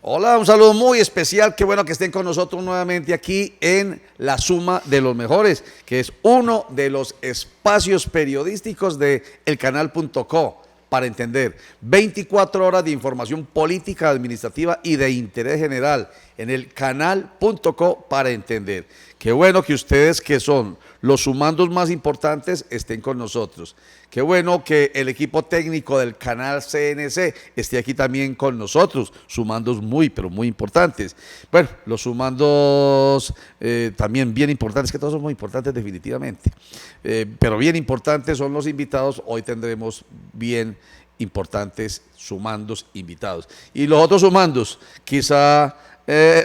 Hola, un saludo muy especial, qué bueno que estén con nosotros nuevamente aquí en La Suma de los Mejores, que es uno de los espacios periodísticos de elcanal.co para entender 24 horas de información política, administrativa y de interés general en el canal.co para entender. Qué bueno que ustedes, que son los sumandos más importantes, estén con nosotros. Qué bueno que el equipo técnico del canal CNC esté aquí también con nosotros, sumandos muy, pero muy importantes. Bueno, los sumandos también bien importantes, que todos son muy importantes definitivamente, pero bien importantes son los invitados. Hoy tendremos bien importantes sumandos invitados. Y los otros sumandos, quizá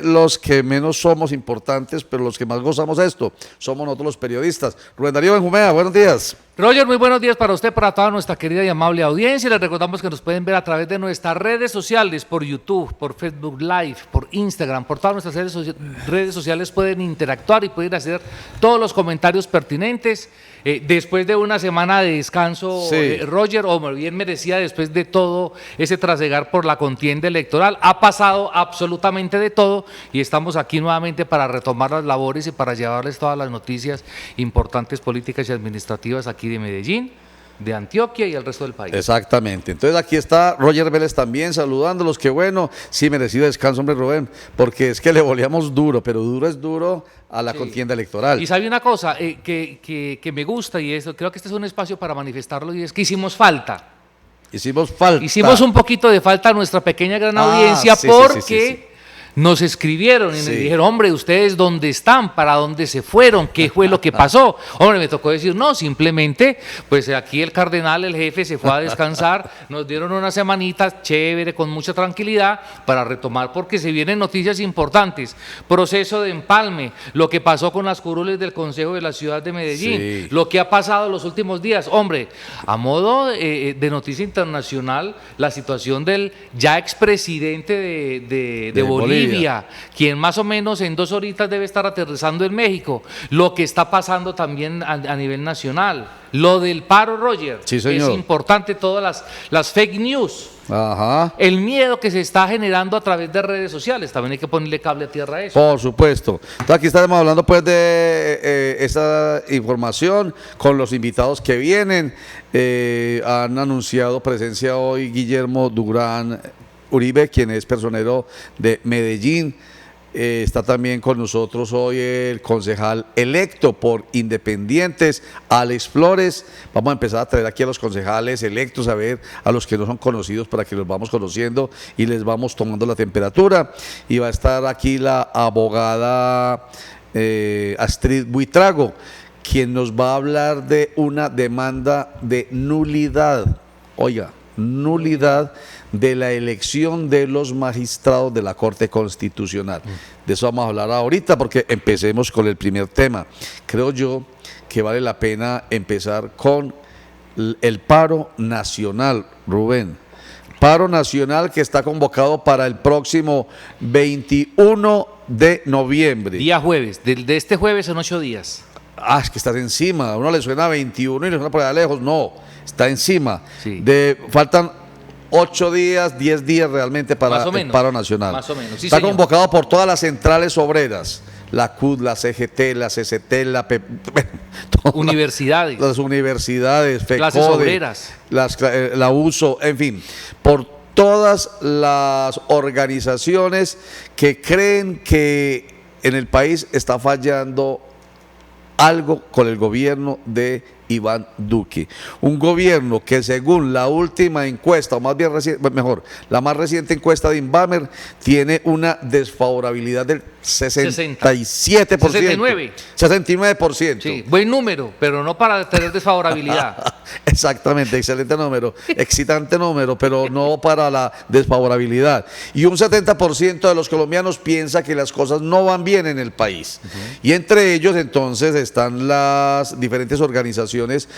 los que menos somos importantes, pero los que más gozamos esto, somos nosotros los periodistas. Rubén Darío Benjumea, buenos días. Roger, muy buenos días para usted, para toda nuestra querida y amable audiencia. Les recordamos que nos pueden ver a través de nuestras redes sociales, por YouTube, por Facebook Live, por Instagram, por todas nuestras redes sociales pueden interactuar y pueden hacer todos los comentarios pertinentes. Después de una semana de descanso, sí. Roger, o bien merecida después de todo ese trasegar por la contienda electoral, ha pasado absolutamente de todo y estamos aquí nuevamente para retomar las labores y para llevarles todas las noticias importantes políticas y administrativas aquí de Medellín, de Antioquia y el resto del país. Exactamente. Entonces aquí está Roger Vélez también saludándolos. Qué bueno, sí, merecido descanso, hombre, Rubén, porque es que le boleamos duro, pero duro es duro a la contienda electoral. Y sabe una cosa que me gusta, y eso, creo que este es un espacio para manifestarlo, y es que hicimos falta. Hicimos un poquito de falta a nuestra pequeña gran audiencia, sí, porque sí. Nos escribieron y nos dijeron, hombre, ¿ustedes dónde están? ¿Para dónde se fueron? ¿Qué fue lo que pasó? Hombre, me tocó decir, no, simplemente, pues aquí el cardenal, el jefe, se fue a descansar, nos dieron una semanita chévere, con mucha tranquilidad, para retomar, porque se vienen noticias importantes. Proceso de empalme, lo que pasó con las curules del Consejo de la Ciudad de Medellín, lo que ha pasado los últimos días. Hombre, a modo de noticia internacional, la situación del ya expresidente de Bolivia, quien más o menos en 2 horitas debe estar aterrizando en México, lo que está pasando también a nivel nacional, lo del paro, Roger, sí, señor. Es importante, todas las fake news, el miedo que se está generando a través de redes sociales, también hay que ponerle cable a tierra a eso. Por supuesto. Entonces aquí estamos hablando pues de esa información con los invitados que vienen. Han anunciado presencia hoy Guillermo Durán Uribe, quien es personero de Medellín. Está también con nosotros hoy el concejal electo por Independientes, Alex Flores. Vamos a empezar a traer aquí a los concejales electos, a ver a los que no son conocidos, para que los vamos conociendo y les vamos tomando la temperatura. Y va a estar aquí la abogada Astrid Buitrago, quien nos va a hablar de una demanda de nulidad. Oiga, nulidad de la elección de los magistrados de la Corte Constitucional. De eso vamos a hablar ahorita, porque empecemos con el primer tema. Creo yo que vale la pena empezar con el paro nacional, Rubén. Paro nacional que está convocado para el próximo 21 de noviembre. Día jueves, de este jueves en 8 días. Es que estás encima. A uno le suena 21 y le suena por allá lejos. No, está encima. Sí. Faltan 8 días, 10 días realmente para el paro nacional. Más o menos, sí, está señor. Convocado por todas las centrales obreras, la CUT, la CGT, la CCT, la universidades. Las universidades, FECODE, clases obreras, la USO, en fin, por todas las organizaciones que creen que en el país está fallando algo con el gobierno de Iván Duque. Un gobierno que, según la última encuesta, o más bien la más reciente encuesta de Inbamer, tiene una desfavorabilidad del 67%. 69%. Sí, buen número, pero no para tener desfavorabilidad. Exactamente, excelente número, excitante número, pero no para la desfavorabilidad. Y un 70% de los colombianos piensa que las cosas no van bien en el país. Y entre ellos, entonces, están las diferentes organizaciones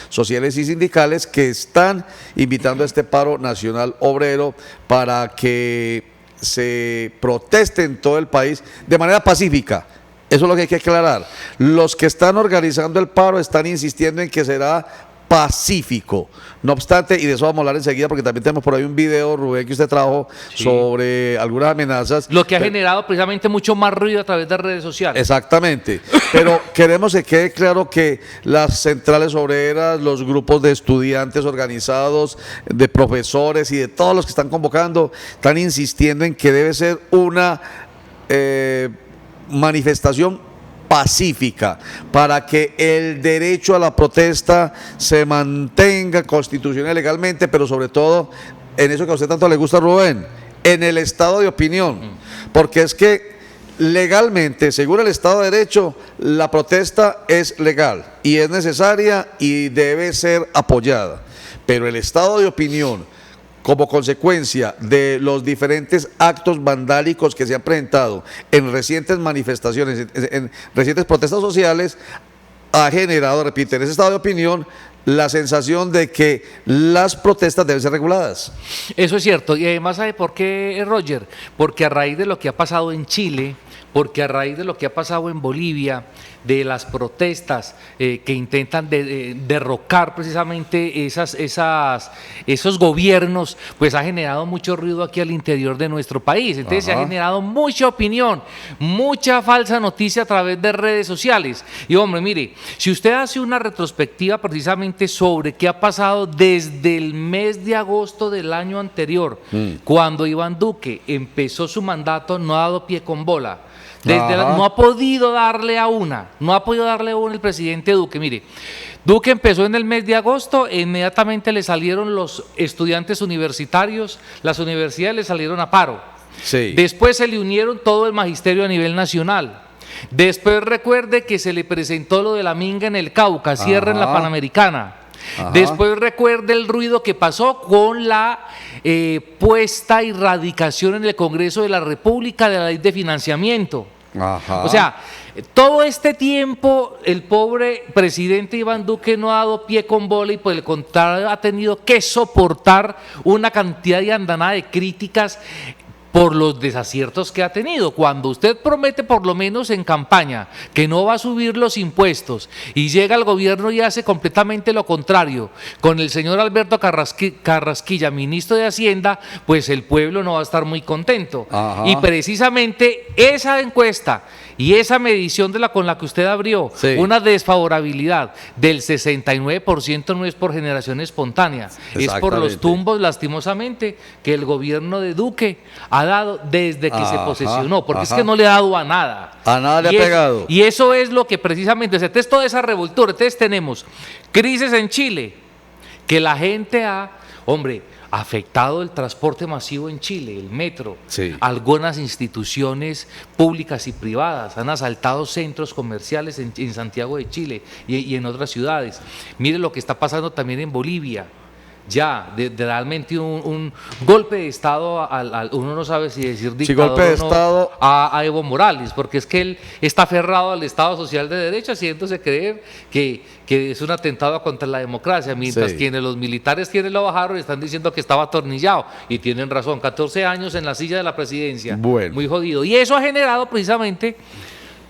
sociales y sindicales que están invitando a este paro nacional obrero para que se proteste en todo el país de manera pacífica. Eso es lo que hay que aclarar. Los que están organizando el paro están insistiendo en que será pacífico. No obstante, y de eso vamos a hablar enseguida, porque también tenemos por ahí un video, Rubén, que usted trajo sobre algunas amenazas. Lo que ha generado precisamente mucho más ruido a través de redes sociales. Exactamente. Pero queremos que quede claro que las centrales obreras, los grupos de estudiantes organizados, de profesores y de todos los que están convocando, están insistiendo en que debe ser una manifestación pacífica, para que el derecho a la protesta se mantenga constitucional y legalmente, pero sobre todo en eso que a usted tanto le gusta, Rubén, en el estado de opinión, porque es que legalmente, según el Estado de Derecho, la protesta es legal y es necesaria y debe ser apoyada, pero el estado de opinión, como consecuencia de los diferentes actos vandálicos que se han presentado en recientes manifestaciones, en recientes protestas sociales, ha generado, repito, en ese estado de opinión, la sensación de que las protestas deben ser reguladas. Eso es cierto, y además, ¿sabe por qué, Roger? Porque a raíz de lo que ha pasado en Chile, porque a raíz de lo que ha pasado en Bolivia, de las protestas que intentan derrocar precisamente esos gobiernos, pues ha generado mucho ruido aquí al interior de nuestro país. Entonces se ha generado mucha opinión, mucha falsa noticia a través de redes sociales. Y hombre, mire, si usted hace una retrospectiva precisamente sobre qué ha pasado desde el mes de agosto del año anterior, cuando Iván Duque empezó su mandato, no ha dado pie con bola. No ha podido darle a una el presidente Duque. Mire, Duque empezó en el mes de agosto, inmediatamente le salieron los estudiantes universitarios, las universidades le salieron a paro. Sí. Después se le unieron todo el magisterio a nivel nacional. Después recuerde que se le presentó lo de la minga en el Cauca, cierre en la Panamericana. Después recuerde el ruido que pasó con la puesta y radicación en el Congreso de la República de la ley de financiamiento. O sea, todo este tiempo el pobre presidente Iván Duque no ha dado pie con bola y por el contrario ha tenido que soportar una cantidad de andanada de críticas por los desaciertos que ha tenido. Cuando usted promete, por lo menos en campaña, que no va a subir los impuestos y llega al gobierno y hace completamente lo contrario, con el señor Alberto Carrasquilla, ministro de Hacienda, pues el pueblo no va a estar muy contento. Y precisamente esa encuesta y esa medición con la que usted abrió, una desfavorabilidad del 69%, no es por generación espontánea, es por los tumbos, lastimosamente, que el gobierno de Duque ha dado desde que se posesionó, porque es que no le ha dado a nada. A nada le ha pegado. Y eso es lo que precisamente, entonces toda esa revoltura, entonces tenemos crisis en Chile, que la gente afectado el transporte masivo en Chile, el metro, algunas instituciones públicas y privadas han asaltado centros comerciales en Santiago de Chile y en otras ciudades. Mire lo que está pasando también en Bolivia. Ya, realmente un golpe de Estado, uno no sabe si decir dictador golpe de Estado a Evo Morales, porque es que él está aferrado al Estado social de derecho, haciéndose creer que es un atentado contra la democracia, mientras quienes los militares lo bajaron y están diciendo que estaba atornillado, y tienen razón, 14 años en la silla de la presidencia, muy jodido. Y eso ha generado precisamente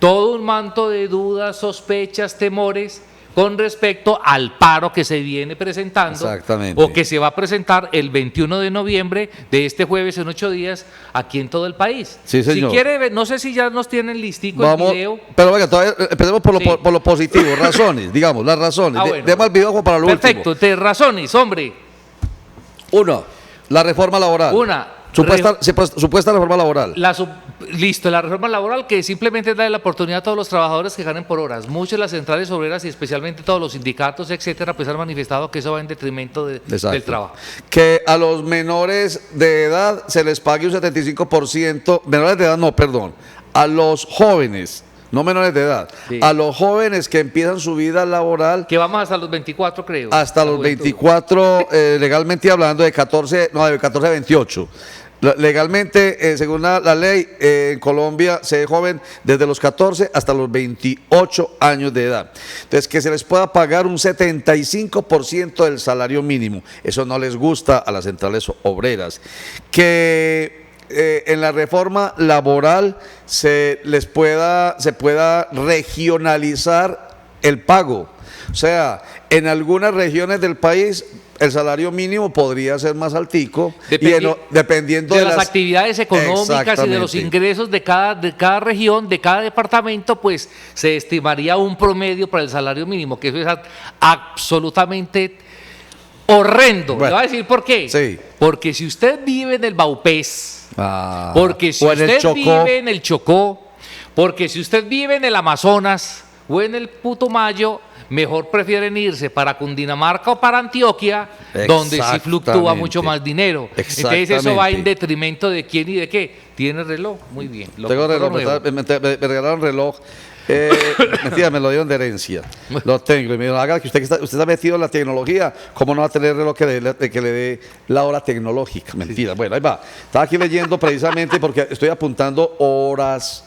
todo un manto de dudas, sospechas, temores, con respecto al paro que se viene presentando o que se va a presentar el 21 de noviembre de este jueves en 8 días aquí en todo el país. Sí, señor. Si quiere ver, no sé si ya nos tienen listico el video. Pero venga, todavía empecemos por lo positivo, razones, digamos, las razones. Bueno. Demos el video para lo último. Perfecto, de razones, hombre. Uno, la reforma laboral. Supuesta reforma laboral. La reforma laboral que simplemente da la oportunidad a todos los trabajadores que ganen por horas. Muchas de las centrales obreras y especialmente todos los sindicatos, etcétera, pues han manifestado que eso va en detrimento del trabajo. Que a los menores de edad se les pague un 75%, menores de edad no, perdón, a los jóvenes, no menores de edad, a los jóvenes que empiezan su vida laboral. Que vamos hasta los 24, creo. Hasta los 24, legalmente hablando, de 14 a 28. Legalmente, según la ley, en Colombia se es joven desde los 14 hasta los 28 años de edad. Entonces, que se les pueda pagar un 75% del salario mínimo. Eso no les gusta a las centrales obreras. Que en la reforma laboral se pueda regionalizar el pago. O sea, en algunas regiones del país el salario mínimo podría ser más altico, dependiendo de las actividades económicas y de los ingresos de cada región, de cada departamento, pues se estimaría un promedio para el salario mínimo, que eso es absolutamente horrendo. Bueno, ¿le voy a decir por qué? Sí. Porque si usted vive en el Baupés, porque si usted vive en el Chocó, porque si usted vive en el Amazonas o en el Putumayo, mejor prefieren irse para Cundinamarca o para Antioquia, donde sí fluctúa mucho más dinero. Entonces eso va en detrimento de quién y de qué. ¿Tiene reloj? Muy bien. Tengo reloj, me regalaron reloj. Mentira, me lo dieron de herencia. Lo tengo. Y me dijeron, haga que usted está metido en la tecnología, ¿cómo no va a tener reloj que le dé la hora tecnológica? Mentira. Bueno, ahí va. Estaba aquí leyendo precisamente porque estoy apuntando horas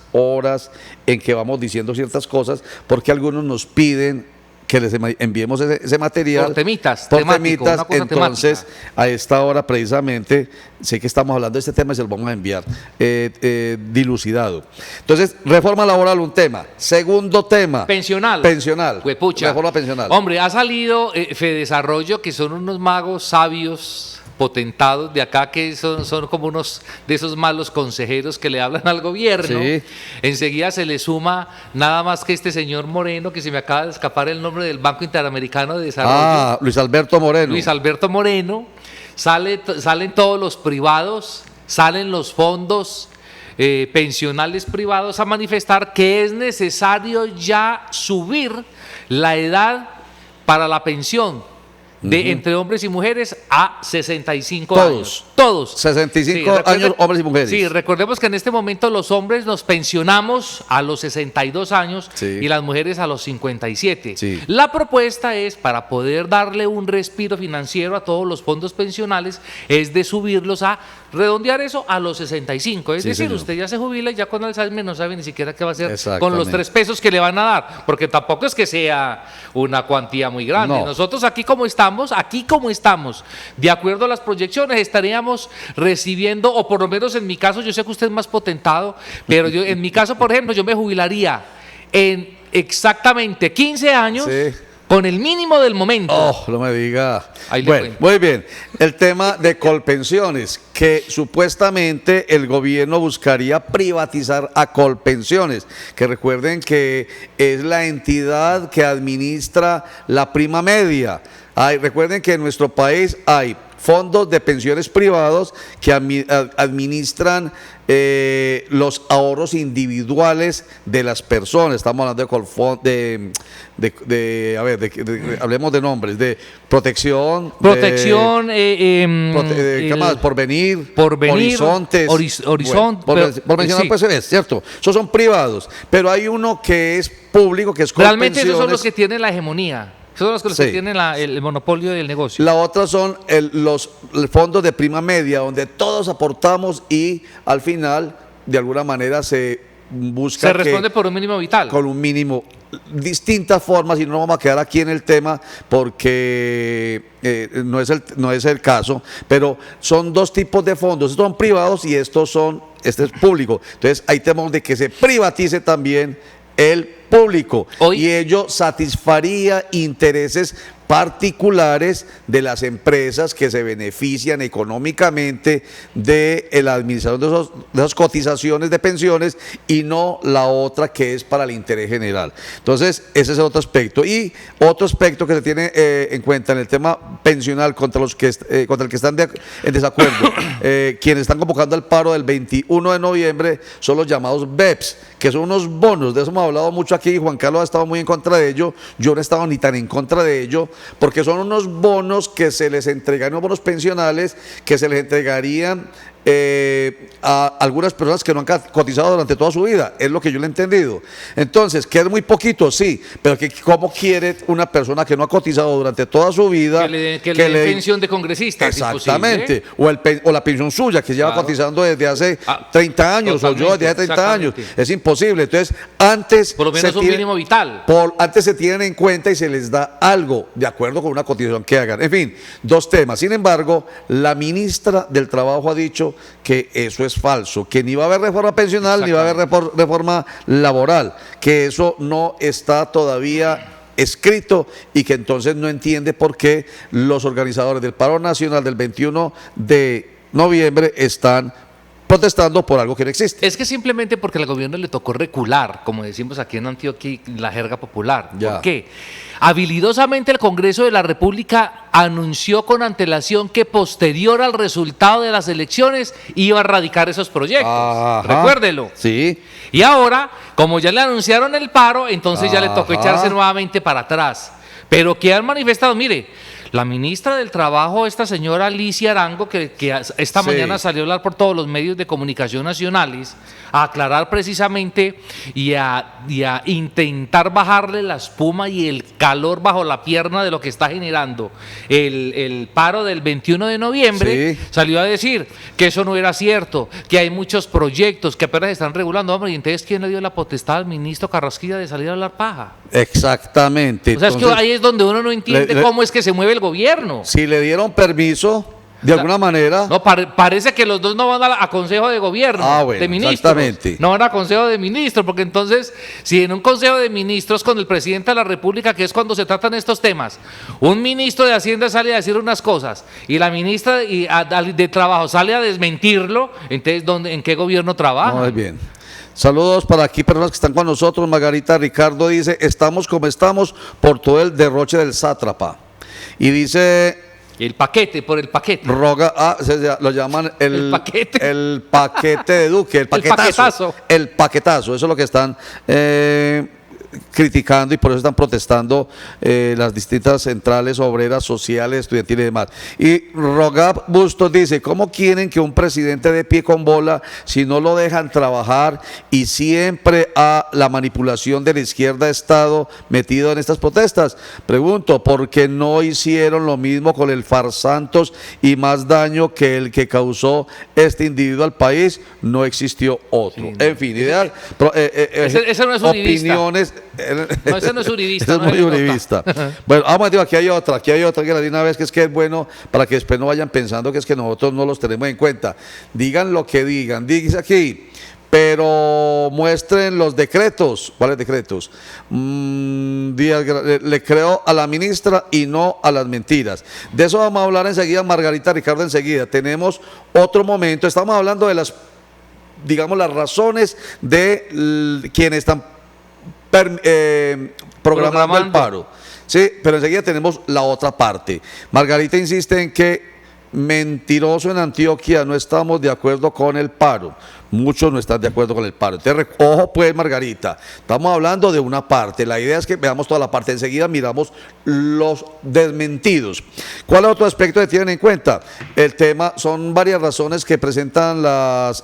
en que vamos diciendo ciertas cosas, porque algunos nos piden que les enviemos ese material. Por temitas, entonces, temática. A esta hora precisamente, sé que estamos hablando de este tema y se lo vamos a enviar dilucidado. Entonces, reforma laboral, un tema. Segundo tema. Pensional. Huepucha. Reforma pensional. Hombre, ha salido Fedesarrollo, que son unos magos sabios, potentados de acá, que son como unos de esos malos consejeros que le hablan al gobierno. Sí. Enseguida se le suma nada más que este señor Moreno, que se me acaba de escapar el nombre del Banco Interamericano de Desarrollo. Luis Alberto Moreno. Salen todos los privados, salen los fondos pensionales privados a manifestar que es necesario ya subir la edad para la pensión entre hombres y mujeres a 65 años. Todos. 65 años, hombres y mujeres. Sí, recordemos que en este momento los hombres nos pensionamos a los 62 años y las mujeres a los 57. Sí. La propuesta es, para poder darle un respiro financiero a todos los fondos pensionales, es de subirlos a redondear eso a los 65. Es decir, señor, usted ya se jubila y ya con Alzheimer no sabe ni siquiera qué va a hacer con los 3 pesos que le van a dar, porque tampoco es que sea una cuantía muy grande. No. Nosotros aquí como estamos, de acuerdo a las proyecciones, estaríamos recibiendo, o por lo menos en mi caso, yo sé que usted es más potentado, pero yo, en mi caso, por ejemplo, yo me jubilaría en exactamente 15 años. Sí. Con el mínimo del momento. No me diga. Bueno, muy bien. El tema de Colpensiones, que supuestamente el gobierno buscaría privatizar a Colpensiones, que recuerden que es la entidad que administra la prima media. Recuerden que en nuestro país hay fondos de pensiones privados que administran los ahorros individuales de las personas. Estamos hablando hablemos de nombres, de protección, ¿qué más? Porvenir, Horizontes. Por mencionar, pues es cierto, esos son privados, pero hay uno que es público, que es Colpensiones. Realmente esos son los que tienen la hegemonía. Son los que tienen el monopolio del negocio. La otra son los fondos de prima media, donde todos aportamos y al final, de alguna manera, se busca. Se responde por un mínimo vital. Con un mínimo. Distintas formas, y no vamos a quedar aquí en el tema porque no es el caso, pero son 2 tipos de fondos. Estos son privados y este es público. Entonces, hay temor de que se privatice también el público y ello satisfaría intereses particulares de las empresas que se benefician económicamente de la administración de esas cotizaciones de pensiones y no la otra que es para el interés general. Entonces, ese es el otro aspecto. Y otro aspecto que se tiene en cuenta en el tema pensional contra el que están en desacuerdo, quienes están convocando al paro del 21 de noviembre son los llamados BEPS, que son unos bonos. De eso hemos hablado mucho aquí. Juan Carlos ha estado muy en contra de ello. Yo no he estado ni tan en contra de ello, porque son unos bonos que se les entregarían, unos bonos pensionales que se les entregarían a algunas personas que no han cotizado durante toda su vida, es lo que yo le he entendido. Entonces, que es muy poquito, sí, pero ¿cómo quiere una persona que no ha cotizado durante toda su vida que le dé pensión de congresista? Exactamente, o la pensión suya, que lleva cotizando desde hace 30 años, o yo desde hace 30 años, es imposible. Entonces, antes por lo menos un mínimo vital. Antes se tienen en cuenta y se les da algo de acuerdo con una cotización que hagan. En fin, 2 temas. Sin embargo, la ministra del Trabajo ha dicho que eso es falso, que ni va a haber reforma pensional ni va a haber reforma laboral, que eso no está todavía escrito y que entonces no entiende por qué los organizadores del paro nacional del 21 de noviembre están protestando por algo que no existe. Es que simplemente porque al gobierno le tocó recular, como decimos aquí en Antioquia, la jerga popular. Ya. ¿Por qué? Habilidosamente el Congreso de la República anunció con antelación que posterior al resultado de las elecciones iba a radicar esos proyectos. Ajá. Recuérdelo. Sí. Y ahora, como ya le anunciaron el paro, entonces ya le tocó echarse nuevamente para atrás. Pero que han manifestado, mire, la ministra del Trabajo, esta señora Alicia Arango, que esta mañana salió a hablar por todos los medios de comunicación nacionales, a aclarar precisamente y a intentar bajarle la espuma y el calor bajo la pierna de lo que está generando el paro del 21 de noviembre, salió a decir que eso no era cierto, que hay muchos proyectos que apenas están regulando. Hombre, ¿y entonces quién le dio la potestad al ministro Carrasquilla de salir a hablar paja? Exactamente. O sea, entonces, es que ahí es donde uno no entiende cómo es que se mueve el gobierno. Si le dieron permiso, de alguna manera. No, parece que los dos no van a consejo de gobierno, bueno, de ministros. Exactamente. No van a consejo de ministros, porque entonces, si en un consejo de ministros con el presidente de la República, que es cuando se tratan estos temas, un ministro de Hacienda sale a decir unas cosas y la ministra de Trabajo sale a desmentirlo, entonces, ¿en qué gobierno trabaja? Muy bien. Saludos para aquí, personas que están con nosotros. Margarita Ricardo dice, estamos como estamos por todo el derroche del sátrapa. Y dice... El paquete, por el paquete. Lo llaman el paquete. El paquete de Duque, el paquetazo. El paquetazo, eso es lo que están criticando y por eso están protestando las distintas centrales obreras, sociales, estudiantiles y demás. Y Rogab Bustos dice, ¿cómo quieren que un presidente dé pie con bola si no lo dejan trabajar y siempre a la manipulación de la izquierda ha estado metido en estas protestas? Pregunto, ¿por qué no hicieron lo mismo con el Farsantos y más daño que el que causó este individuo al país? No existió otro. Sí, no. En fin, ideal. Ese no es opiniones. No, ese no es uribista. Ese es muy uribista. Bueno, vamos, aquí hay otra que la di una vez, que es bueno para que después no vayan pensando que es que nosotros no los tenemos en cuenta. Digan lo que digan, dice aquí, pero muestren los decretos. ¿Cuáles decretos? Le creo a la ministra y no a las mentiras. De eso vamos a hablar enseguida, Margarita Ricardo, enseguida. Tenemos otro momento, estamos hablando de las razones de quienes están programando el paro. Sí, pero enseguida tenemos la otra parte. Margarita insiste en que mentiroso en Antioquia, no estamos de acuerdo con el paro. Muchos no están de acuerdo con el paro. Entonces, ojo pues, Margarita, estamos hablando de una parte. La idea es que veamos toda la parte. Enseguida miramos los desmentidos. ¿Cuál es otro aspecto que tienen en cuenta? El tema, son varias razones que presentan las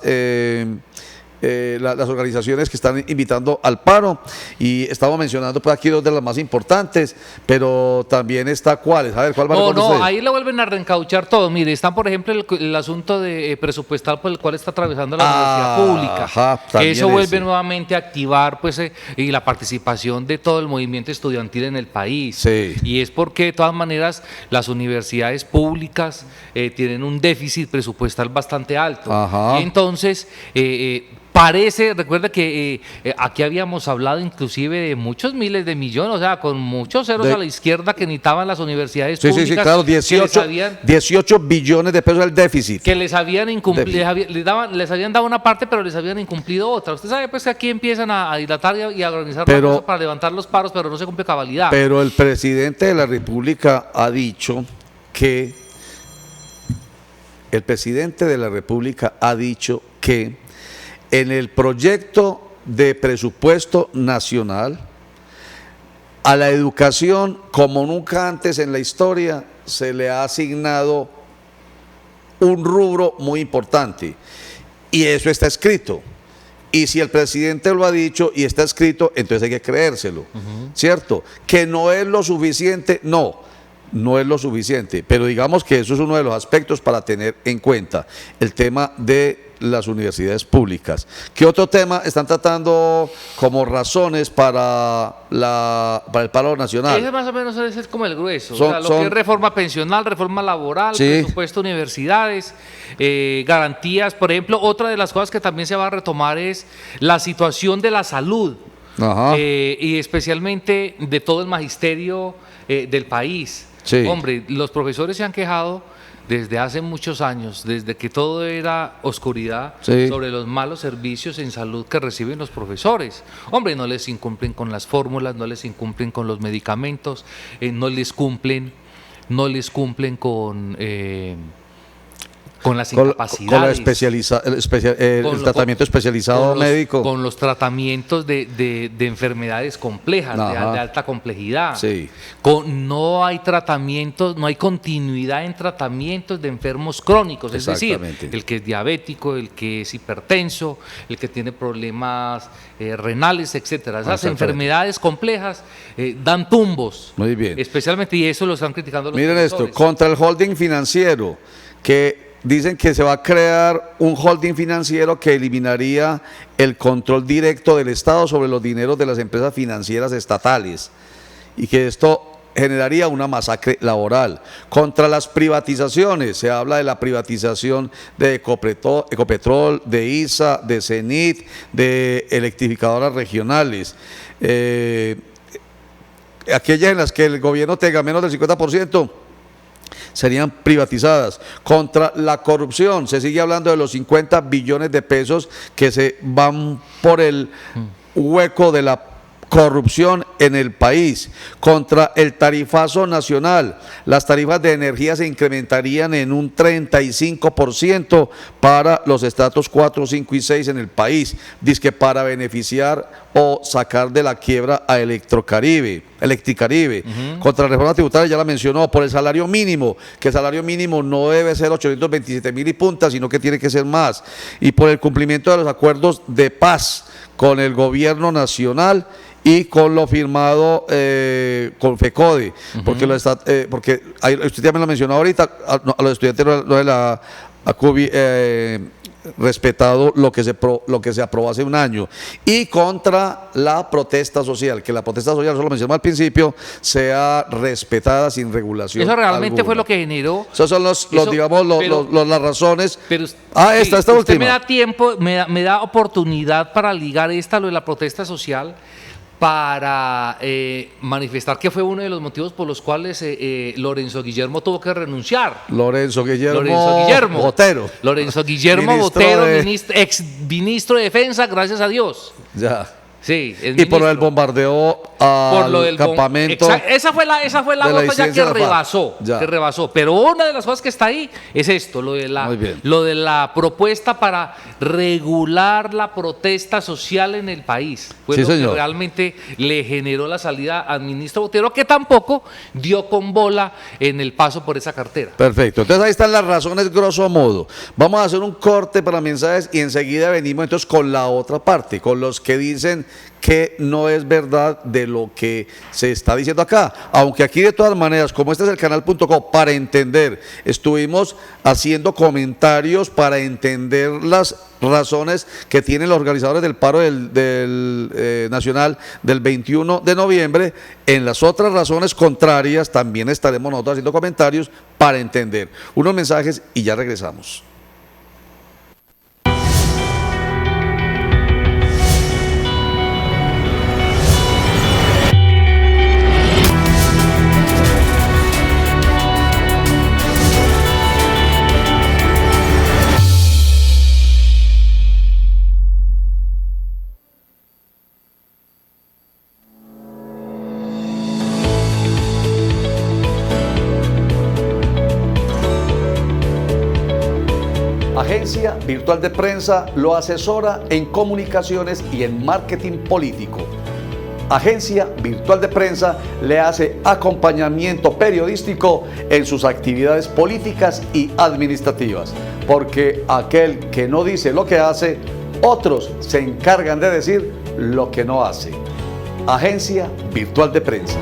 organizaciones que están invitando al paro, y estamos mencionando pues aquí dos de las más importantes, pero también está cuáles. A ver, ¿cuál va a reconocer? No, ahí le vuelven a reencauchar todo. Mire, están por ejemplo el asunto de presupuestal por el cual está atravesando la universidad pública. Ajá, que eso vuelve nuevamente a activar pues y la participación de todo el movimiento estudiantil en el país. Sí. Y es porque de todas maneras las universidades públicas tienen un déficit presupuestal bastante alto. Ajá. Y entonces recuerda que aquí habíamos hablado inclusive de muchos miles de millones, o sea, con muchos ceros a la izquierda que necesitaban las universidades públicas. Sí, claro, 18 billones de pesos el déficit. Que les habían incumplido, les habían dado una parte, pero les habían incumplido otra. Usted sabe pues que aquí empiezan a dilatar y a organizar la cosa para levantar los paros, pero no se cumple cabalidad. Pero el presidente de la República ha dicho que en el proyecto de presupuesto nacional, a la educación, como nunca antes en la historia, se le ha asignado un rubro muy importante. Y eso está escrito. Y si el presidente lo ha dicho y está escrito, entonces hay que creérselo. ¿Cierto? Que no es lo suficiente, no es lo suficiente. Pero digamos que eso es uno de los aspectos para tener en cuenta. El tema de las universidades públicas. ¿Qué otro tema están tratando como razones para el paro nacional? Ese más o menos es como el grueso. Lo que es reforma pensional, reforma laboral, presupuesto de universidades, garantías. Por ejemplo, otra de las cosas que también se va a retomar es la situación de la salud. y especialmente de todo el magisterio del país. Sí. Hombre, los profesores se han quejado desde hace muchos años, desde que todo era oscuridad, sobre los malos servicios en salud que reciben los profesores. Hombre, no les incumplen con las fórmulas, no les incumplen con los medicamentos, no les cumplen con las incapacidades, con el tratamiento especializado médico, con los tratamientos de enfermedades complejas, de alta complejidad. Sí. No hay tratamientos, no hay continuidad en tratamientos de enfermos crónicos, es decir, el que es diabético, el que es hipertenso, el que tiene problemas renales, etcétera. Esas enfermedades complejas dan tumbos. Muy bien. Especialmente, y eso lo están criticando los profesores. Miren esto, contra el holding financiero, que dicen que se va a crear un holding financiero que eliminaría el control directo del Estado sobre los dineros de las empresas financieras estatales y que esto generaría una masacre laboral. Contra las privatizaciones, se habla de la privatización de Ecopetrol, de ISA, de Cenit, de electrificadoras regionales. Aquellas en las que el gobierno tenga menos del 50%, serían privatizadas. Contra la corrupción, se sigue hablando de los 50 billones de pesos que se van por el hueco de la corrupción en el país. Contra el tarifazo nacional, las tarifas de energía se incrementarían en un 35% para los estratos 4, 5 y 6 en el país, dizque para beneficiar o sacar de la quiebra a Electricaribe. Contra la reforma tributaria, ya la mencionó, por el salario mínimo, que el salario mínimo no debe ser 827.000 y punta, sino que tiene que ser más, y por el cumplimiento de los acuerdos de paz con el gobierno nacional y con lo firmado con FECODE, porque usted ya me lo mencionó ahorita, a los estudiantes no de la ACUBI respetado lo que se aprobó hace un año, y contra la protesta social, que la protesta social, eso lo mencionamos al principio, sea respetada sin regulación. Eso realmente alguna. Fue lo que generó. Esas son las razones. Pero esta usted última. Me da tiempo, me da oportunidad para ligar lo de la protesta social, para manifestar que fue uno de los motivos por los cuales Lorenzo Guillermo tuvo que renunciar. Lorenzo Guillermo Botero. Lorenzo Guillermo Botero, ex ministro de Defensa, gracias a Dios. Ya. Sí, y por el bombardeo al campamento. Esa fue la nota ya que rebasó. Pero una de las cosas que está ahí es esto, lo de la propuesta para regular la protesta social en el país. Fue lo que realmente le generó la salida al ministro Botero, que tampoco dio con bola en el paso por esa cartera. Perfecto. Entonces ahí están las razones grosso modo. Vamos a hacer un corte para mensajes y enseguida venimos entonces con la otra parte, con los que dicen que no es verdad de lo que se está diciendo acá, aunque aquí de todas maneras, como este es el canal.co, para entender, estuvimos haciendo comentarios para entender las razones que tienen los organizadores del paro del nacional del 21 de noviembre. En las otras razones contrarias también estaremos nosotros haciendo comentarios para entender. Unos mensajes y ya regresamos. Agencia Virtual de Prensa lo asesora en comunicaciones y en marketing político. Agencia Virtual de Prensa le hace acompañamiento periodístico en sus actividades políticas y administrativas, porque aquel que no dice lo que hace, otros se encargan de decir lo que no hace. Agencia Virtual de Prensa.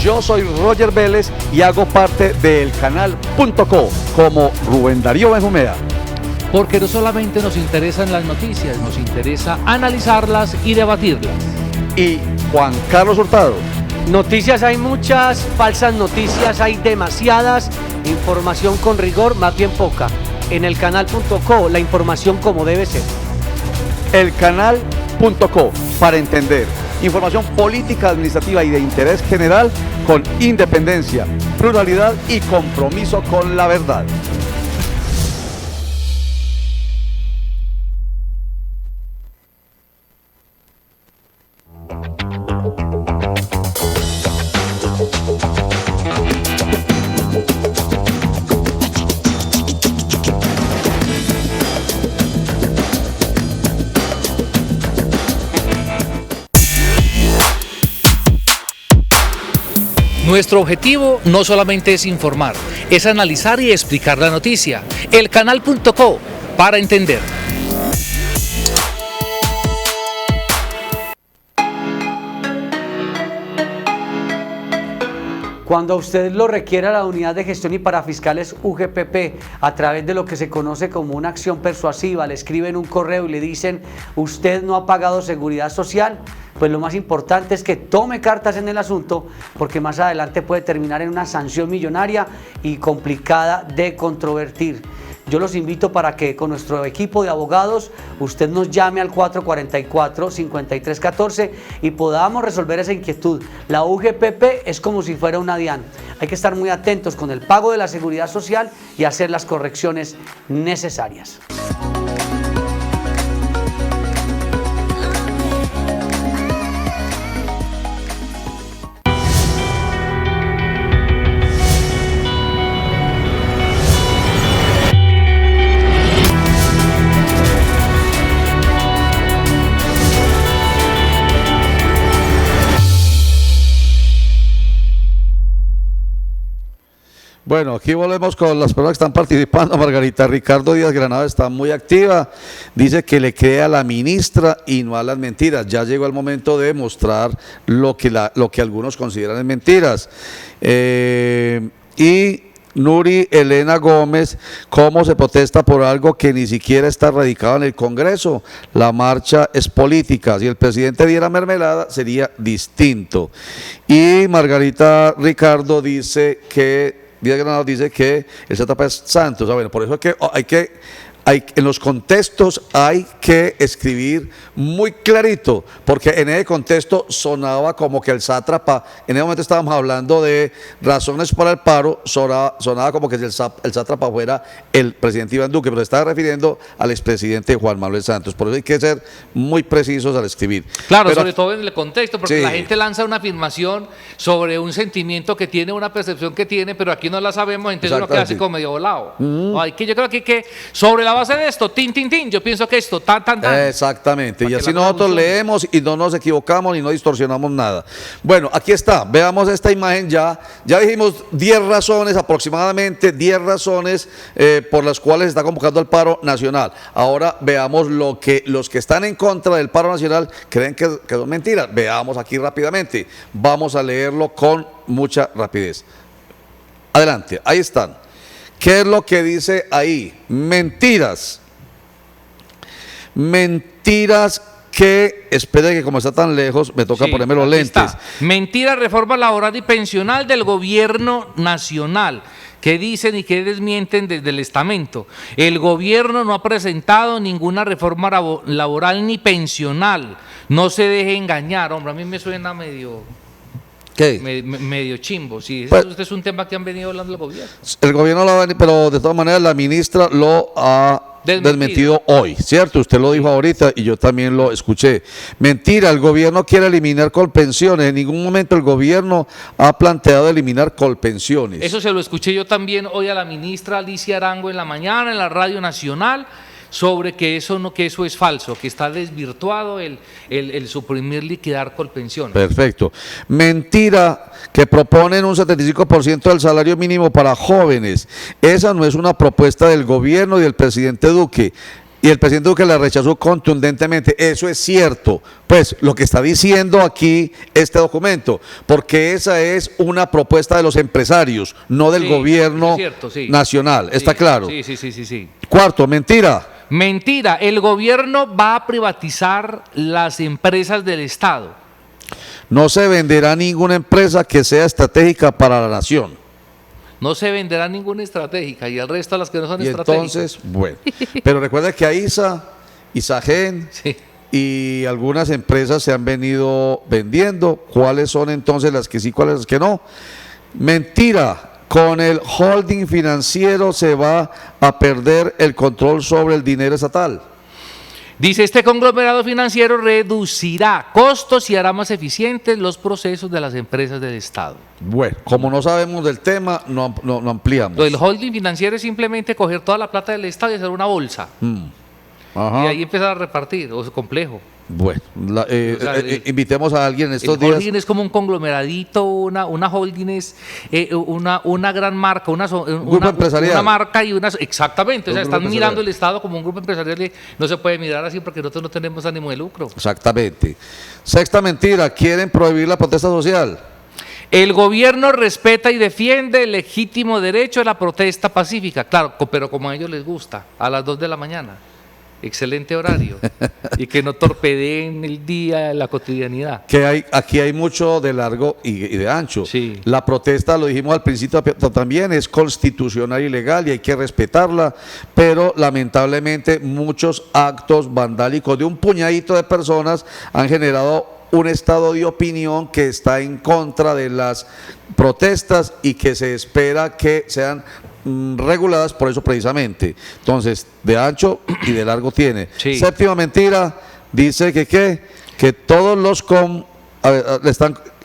Yo soy Roger Vélez y hago parte del canal.co como Rubén Darío Benjumea. porque no solamente nos interesan las noticias, nos interesa analizarlas y debatirlas. Y Juan Carlos Hurtado. Noticias hay muchas, falsas noticias hay demasiadas, información con rigor más bien poca. En elcanal.co, la información como debe ser. Elcanal.co, para entender. Información política, administrativa y de interés general con independencia, pluralidad y compromiso con la verdad. Nuestro objetivo no solamente es informar, es analizar y explicar la noticia. Elcanal.co, para entender. Cuando usted lo requiera, la Unidad de Gestión y Parafiscales UGPP, a través de lo que se conoce como una acción persuasiva, le escriben un correo y le dicen: usted no ha pagado seguridad social, pues lo más importante es que tome cartas en el asunto, porque más adelante puede terminar en una sanción millonaria y complicada de controvertir. Yo los invito para que con nuestro equipo de abogados usted nos llame al 444-5314 y podamos resolver esa inquietud. La UGPP es como si fuera una DIAN. Hay que estar muy atentos con el pago de la seguridad social y hacer las correcciones necesarias. Bueno, aquí volvemos con las personas que están participando. Margarita Ricardo Díaz Granado está muy activa, dice que le cree a la ministra y no a las mentiras. Ya llegó el momento de mostrar lo que algunos consideran mentiras. Y Nuri Elena Gómez, ¿cómo se protesta por algo que ni siquiera está radicado en el Congreso? La marcha es política, si el presidente diera mermelada sería distinto. Y Margarita Ricardo dice que Díaz Granado dice que esa etapa es santo. O sea, bueno, por eso es que en los contextos hay que escribir muy clarito, porque en ese contexto sonaba como que el sátrapa, en ese momento estábamos hablando de razones para el paro, sonaba como que el sátrapa fuera el presidente Iván Duque, pero se estaba refiriendo al expresidente Juan Manuel Santos. Por eso hay que ser muy precisos al escribir. Claro, pero, sobre todo en el contexto, porque sí, la gente lanza una afirmación sobre un sentimiento que tiene, una percepción que tiene, pero aquí no la sabemos, entonces uno queda así como medio volado. Yo creo que sobre la base de esto, yo pienso que esto, tan. Exactamente, y así nosotros leemos y no nos equivocamos y no distorsionamos nada. Bueno, aquí está, veamos esta imagen ya dijimos 10 razones, aproximadamente 10 razones por las cuales se está convocando el paro nacional. Ahora veamos lo que los que están en contra del paro nacional creen que son mentiras. Veamos aquí rápidamente, vamos a leerlo con mucha rapidez. Adelante, ahí están. ¿Qué es lo que dice ahí? Mentiras. Mentiras que, espere que como está tan lejos, me toca ponerme los lentes. Está. Mentira, reforma laboral y pensional del gobierno nacional, que dicen y que desmienten desde el estamento. El gobierno no ha presentado ninguna reforma laboral ni pensional. No se deje engañar, hombre, a mí me suena medio... ¿Qué? Medio chimbo, sí. Pues, este es un tema que han venido hablando el gobierno. El gobierno lo ha venido, pero de todas maneras la ministra lo ha desmentido hoy, ¿cierto? Usted lo dijo ahorita y yo también lo escuché. Mentira, el gobierno quiere eliminar colpensiones. En ningún momento el gobierno ha planteado eliminar colpensiones. Eso se lo escuché yo también hoy a la ministra Alicia Arango en la mañana en la Radio Nacional, sobre que eso es falso, que está desvirtuado el suprimir, liquidar colpensiones. Perfecto. Mentira, que proponen un 75% del salario mínimo para jóvenes. Esa no es una propuesta del gobierno y del presidente Duque. y el presidente Duque la rechazó contundentemente. Eso es cierto, pues lo que está diciendo aquí este documento, porque esa es una propuesta de los empresarios, no del gobierno nacional, ¿está claro? Sí. Cuarto, mentira. Mentira, el gobierno va a privatizar las empresas del Estado. No se venderá ninguna empresa que sea estratégica para la nación. No se venderá ninguna estratégica y el resto de las que no son estratégicas. Entonces, bueno, pero recuerda que a ISAGEN y algunas empresas se han venido vendiendo. ¿Cuáles son entonces las que sí, cuáles las que no? Mentira. Con el holding financiero se va a perder el control sobre el dinero estatal. Dice, este conglomerado financiero reducirá costos y hará más eficientes los procesos de las empresas del Estado. Bueno, como no sabemos del tema, no ampliamos. Lo del holding financiero es simplemente coger toda la plata del Estado y hacer una bolsa. Y ahí empezar a repartir, es complejo. Bueno, invitemos a alguien en estos días. El holding es como un conglomeradito, una holding es una gran marca, una marca y una... Exactamente, o sea, están mirando el Estado como un grupo empresarial y no se puede mirar así porque nosotros no tenemos ánimo de lucro. Exactamente. Sexta mentira, quieren prohibir la protesta social. El gobierno respeta y defiende el legítimo derecho a la protesta pacífica, claro, pero como a ellos les gusta, a las 2 de la mañana. Excelente horario y que no torpedeen el día, la cotidianidad. Aquí hay mucho de largo y de ancho. Sí. La protesta, lo dijimos al principio también, es constitucional y legal y hay que respetarla, pero lamentablemente muchos actos vandálicos de un puñadito de personas han generado un estado de opinión que está en contra de las protestas y que se espera que sean reguladas por eso precisamente. Entonces, de ancho y de largo tiene. Sí. Séptima mentira, dice que todos los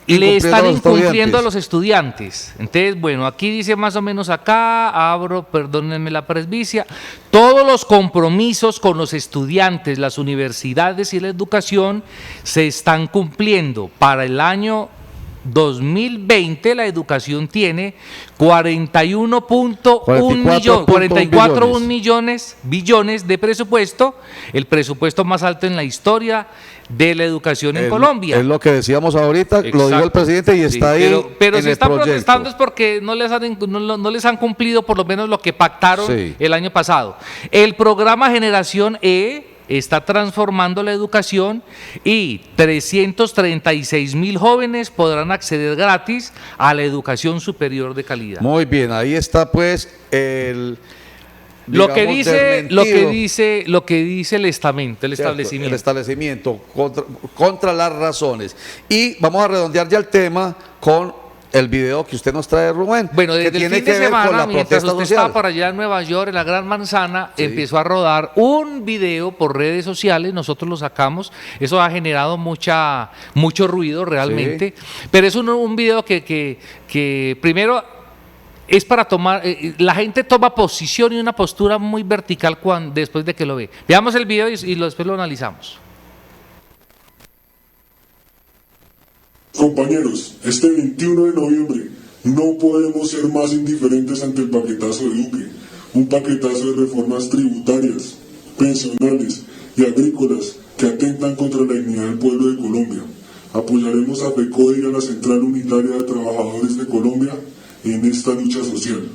le están incumpliendo a los estudiantes. Entonces, bueno, aquí dice más o menos acá, perdónenme la presbicia, todos los compromisos con los estudiantes, las universidades y la educación se están cumpliendo. Para el año 2020 la educación tiene 44.1 billones de presupuesto, el presupuesto más alto en la historia de la educación en Colombia. Es lo que decíamos ahorita. Exacto. Lo dijo el presidente y está ahí. Pero si están protestando es porque no les han cumplido por lo menos lo que pactaron el año pasado. El programa Generación E está transformando la educación y 336.000 jóvenes podrán acceder gratis a la educación superior de calidad. Muy bien, ahí está pues lo que dice el estamento, el establecimiento. El establecimiento contra las razones. Y vamos a redondear ya el tema con el video que usted nos trae, Rubén. Bueno, desde el fin de semana, mientras usted estaba por allá en Nueva York, en la Gran Manzana, empezó a rodar un video por redes sociales, nosotros lo sacamos, eso ha generado mucho ruido realmente, pero es un video que primero es para tomar, la gente toma posición y una postura muy vertical después de que lo ve. Veamos el video y después lo analizamos. Compañeros, este 21 de noviembre no podemos ser más indiferentes ante el paquetazo de Duque, un paquetazo de reformas tributarias, pensionales y agrícolas que atentan contra la dignidad del pueblo de Colombia. Apoyaremos a FECODE y a la Central Unitaria de Trabajadores de Colombia en esta lucha social.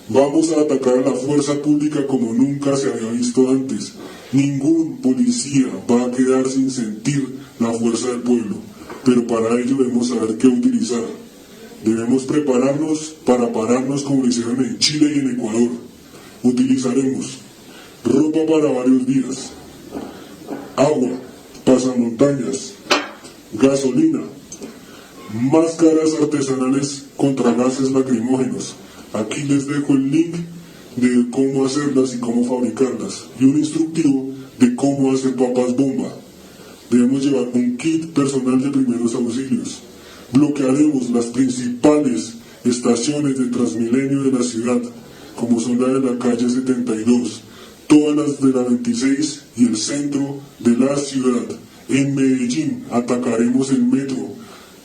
Vamos a atacar a la fuerza pública como nunca se había visto antes. Ningún policía va a quedar sin sentir la fuerza del pueblo. Pero para ello debemos saber qué utilizar. Debemos prepararnos para pararnos como lo hicieron en Chile y en Ecuador. Utilizaremos ropa para varios días, agua, pasamontañas, gasolina, máscaras artesanales contra gases lacrimógenos. Aquí les dejo el link de cómo hacerlas y cómo fabricarlas y un instructivo de cómo hacer papas bomba. Debemos llevar un kit personal de primeros auxilios. Bloquearemos las principales estaciones de Transmilenio de la ciudad, como son la de la calle 72, todas las de la 26 y el centro de la ciudad. En Medellín atacaremos el metro,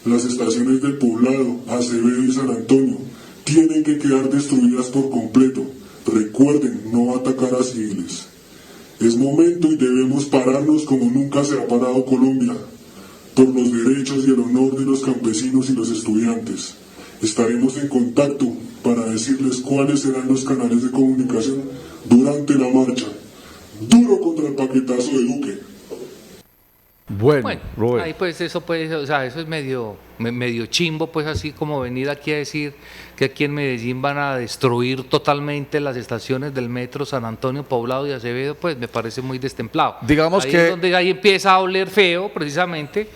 las estaciones del Poblado, Acevedo y San Antonio. Tienen que quedar destruidas por completo. Recuerden no atacar a civiles. Es momento y debemos pararnos como nunca se ha parado Colombia, por los derechos y el honor de los campesinos y los estudiantes. Estaremos en contacto para decirles cuáles serán los canales de comunicación durante la marcha. Duro contra el paquetazo de Duque. Bueno, Rubén. Ahí pues eso o sea, eso es medio chimbo, pues así como venir aquí a decir que aquí en Medellín van a destruir totalmente las estaciones del metro San Antonio, Poblado y Acevedo, pues me parece muy destemplado. Digamos ahí que... es donde ahí empieza a oler feo, precisamente,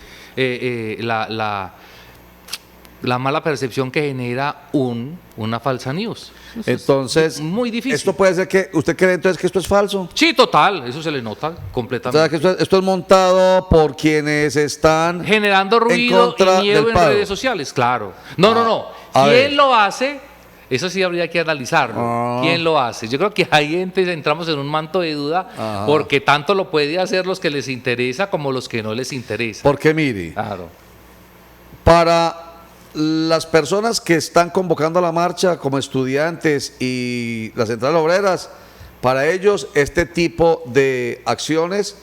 la mala percepción que genera una falsa news. Entonces, es muy difícil. Esto puede ser que, ¿usted cree entonces que esto es falso? Sí, total, eso se le nota completamente. O sea, que esto es montado por quienes están generando ruido y miedo en redes sociales, claro. No. ¿Quién lo hace? Eso sí habría que analizarlo. ¿Quién lo hace? Yo creo que ahí entramos en un manto de duda, porque tanto lo puede hacer los que les interesa como los que no les interesa. Porque mire, claro, para las personas que están convocando a la marcha como estudiantes y las centrales obreras, para ellos este tipo de acciones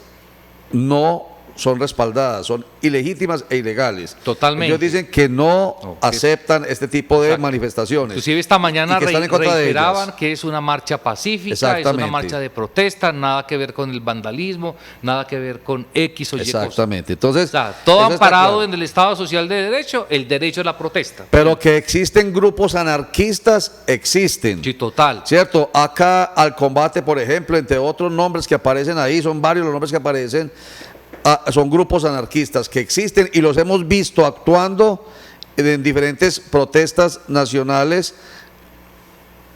no son respaldadas, son ilegítimas e ilegales. Totalmente. Ellos dicen que no aceptan este tipo de manifestaciones. Inclusive esta mañana reiteraban que es una marcha pacífica, es una marcha de protesta, nada que ver con el vandalismo, nada que ver con X o Y. Exactamente. Entonces, o sea, todo amparado en el Estado Social de Derecho, el derecho es la protesta. Pero que existen grupos anarquistas, existen. Sí, total. ¿Cierto? Acá al combate, por ejemplo, entre otros nombres que aparecen ahí, son varios los nombres que aparecen, son grupos anarquistas que existen y los hemos visto actuando en diferentes protestas nacionales.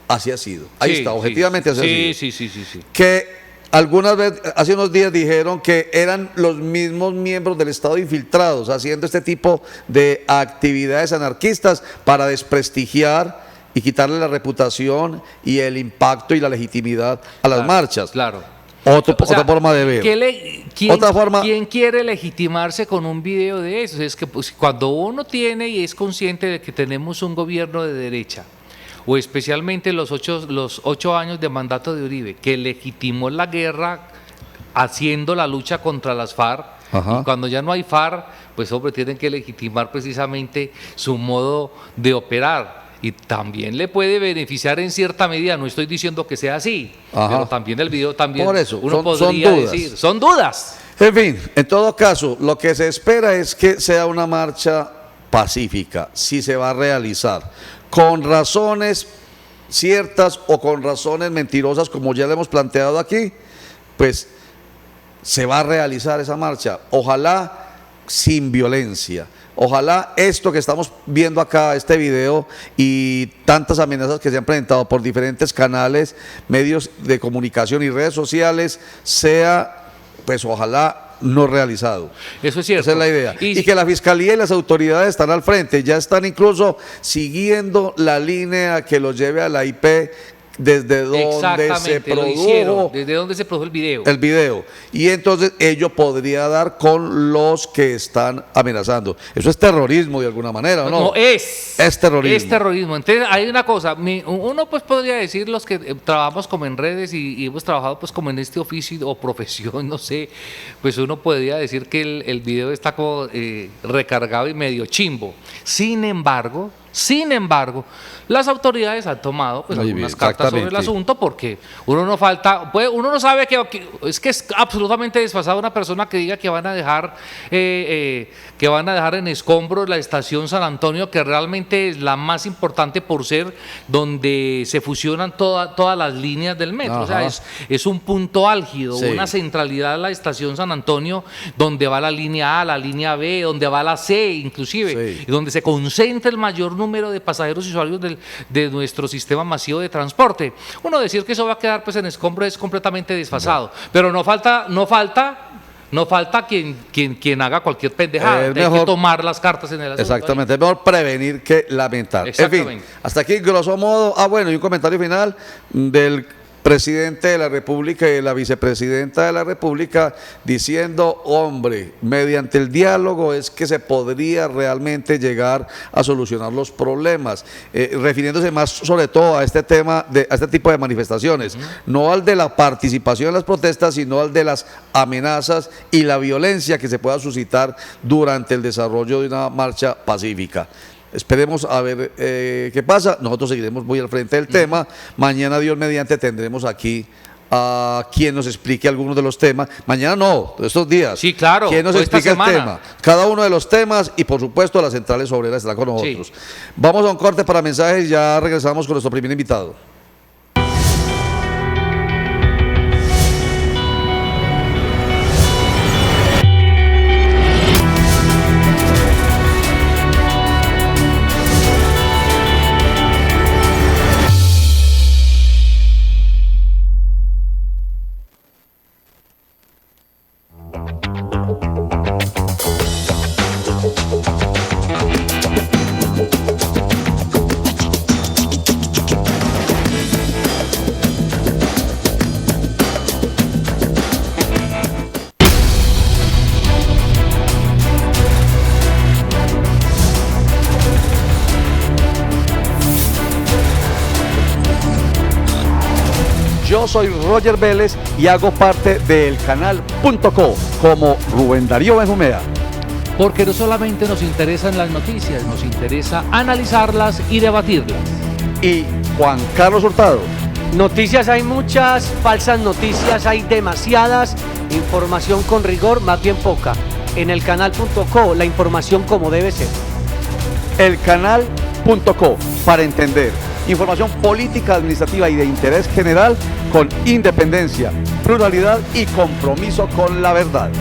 Así ha sido. Ahí está, objetivamente así ha sido. Sí. Que algunas veces, hace unos días dijeron que eran los mismos miembros del Estado infiltrados haciendo este tipo de actividades anarquistas para desprestigiar y quitarle la reputación y el impacto y la legitimidad a las marchas. Claro. Otra forma de ver. ¿Quién quiere legitimarse con un video de eso? Es que pues, cuando uno tiene y es consciente de que tenemos un gobierno de derecha, o especialmente los 8 años de mandato de Uribe, que legitimó la guerra haciendo la lucha contra las FARC, y cuando ya no hay FARC, pues hombre, tienen que legitimar precisamente su modo de operar. Y también le puede beneficiar en cierta medida, no estoy diciendo que sea así, pero también el video también por eso, uno podría decir, son dudas. En fin, en todo caso, lo que se espera es que sea una marcha pacífica, si se va a realizar, con razones ciertas o con razones mentirosas, como ya le hemos planteado aquí, pues se va a realizar esa marcha, ojalá sin violencia. Ojalá esto que estamos viendo acá, este video y tantas amenazas que se han presentado por diferentes canales, medios de comunicación y redes sociales, sea, pues ojalá no realizado. Eso es cierto. Esa es la idea. Y que la Fiscalía y las autoridades están al frente, ya están incluso siguiendo la línea que los lleve a la IP, desde donde se produjo, desde donde se produjo el video. Y entonces ello podría dar con los que están amenazando. Eso es terrorismo de alguna manera, ¿o no? No, es terrorismo. Es terrorismo. Entonces hay una cosa, uno pues podría decir, los que trabajamos como en redes y hemos trabajado pues como en este oficio o profesión, no sé, pues uno podría decir que el video está como recargado y medio chimbo. Sin embargo, las autoridades han tomado pues, algunas cartas sobre el asunto, porque uno no sabe que es absolutamente desfasado una persona que diga que van a dejar en escombros la estación San Antonio, que realmente es la más importante por ser donde se fusionan todas las líneas del metro. O sea, es un punto álgido, una centralidad la estación San Antonio, donde va la línea A, la línea B, donde va la C inclusive, y donde se concentra el mayor número de pasajeros y usuarios de nuestro sistema masivo de transporte. Uno decir que eso va a quedar pues en escombro es completamente desfasado, pero no falta quien haga cualquier pendejada. Hay que tomar las cartas en el asunto. Exactamente, es mejor prevenir que lamentar. En fin, hasta aquí grosso modo. Bueno, y un comentario final del presidente de la República y la vicepresidenta de la República diciendo, hombre, mediante el diálogo es que se podría realmente llegar a solucionar los problemas, refiriéndose más sobre todo a este tema, a este tipo de manifestaciones, no al de la participación en las protestas, sino al de las amenazas y la violencia que se pueda suscitar durante el desarrollo de una marcha pacífica. Esperemos a ver qué pasa. Nosotros seguiremos muy al frente del tema. Mañana, Dios mediante, tendremos aquí a quien nos explique algunos de los temas. Mañana no, estos días. Sí, claro. Quien nos explique el tema. Cada uno de los temas y, por supuesto, las centrales obreras estarán con nosotros. Sí. Vamos a un corte para mensajes y ya regresamos con nuestro primer invitado. Yo soy Roger Vélez y hago parte del canal.co como Rubén Darío Benjumea. Porque no solamente nos interesan las noticias, nos interesa analizarlas y debatirlas. Y Juan Carlos Hurtado. Noticias hay muchas, falsas noticias hay demasiadas, información con rigor más bien poca. En el canal.co, la información como debe ser. El canal.co, para entender. Información política, administrativa y de interés general con independencia, pluralidad y compromiso con la verdad.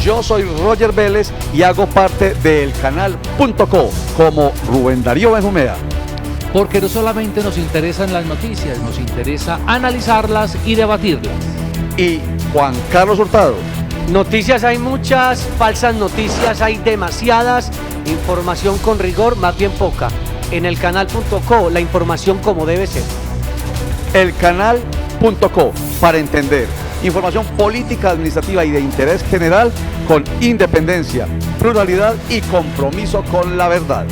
Yo soy Roger Vélez y hago parte del canal.co como Rubén Darío Benjumea. Porque no solamente nos interesan las noticias, nos interesa analizarlas y debatirlas. Y Juan Carlos Hurtado. Noticias hay muchas, falsas noticias hay demasiadas, información con rigor más bien poca. En el canal.co, la información como debe ser. El canal.co, para entender. Información política, administrativa y de interés general con independencia, pluralidad y compromiso con la verdad.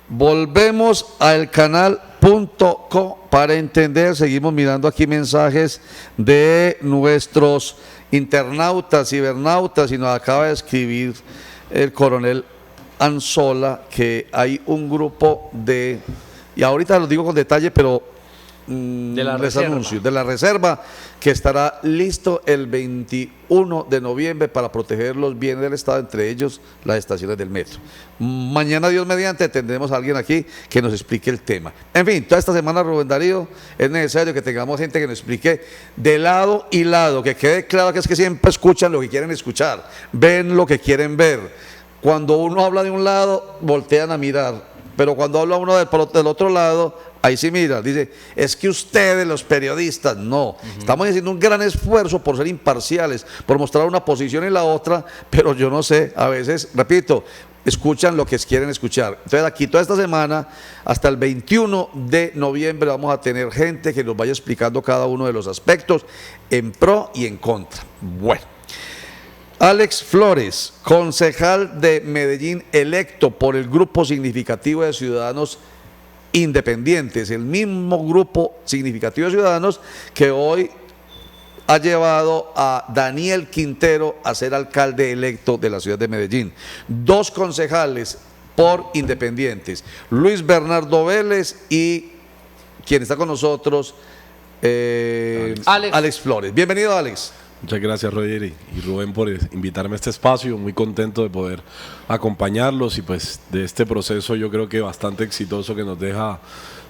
Volvemos al canal.co. para entender. Seguimos mirando aquí mensajes de nuestros internautas, cibernautas, y nos acaba de escribir el coronel Anzola que hay un grupo de, y ahorita lo digo con detalle, pero de la les reserva. anuncio, de la reserva, que estará listo el 21 de noviembre para proteger los bienes del Estado, entre ellos las estaciones del metro. Mañana, Dios mediante, tendremos a alguien aquí que nos explique el tema. En fin, toda esta semana, Rubén Darío, es necesario que tengamos gente que nos explique de lado y lado, que quede claro que es que siempre escuchan lo que quieren escuchar, ven lo que quieren ver. Cuando uno habla de un lado, voltean a mirar, pero cuando habla uno del otro lado, ahí sí mira, dice, es que ustedes los periodistas, no, estamos haciendo un gran esfuerzo por ser imparciales, por mostrar una posición y la otra, pero yo no sé, a veces, repito, escuchan lo que quieren escuchar. Entonces aquí toda esta semana, hasta el 21 de noviembre, vamos a tener gente que nos vaya explicando cada uno de los aspectos en pro y en contra. Bueno. Alex Flores, concejal de Medellín electo por el grupo significativo de ciudadanos independientes, el mismo grupo significativo de ciudadanos que hoy ha llevado a Daniel Quintero a ser alcalde electo de la ciudad de Medellín. 2 concejales por independientes, Luis Bernardo Vélez y quien está con nosotros, Alex Flores. Bienvenido, Alex. Muchas gracias, Roger y Rubén, por invitarme a este espacio. Muy contento de poder acompañarlos y pues de este proceso yo creo que bastante exitoso que nos deja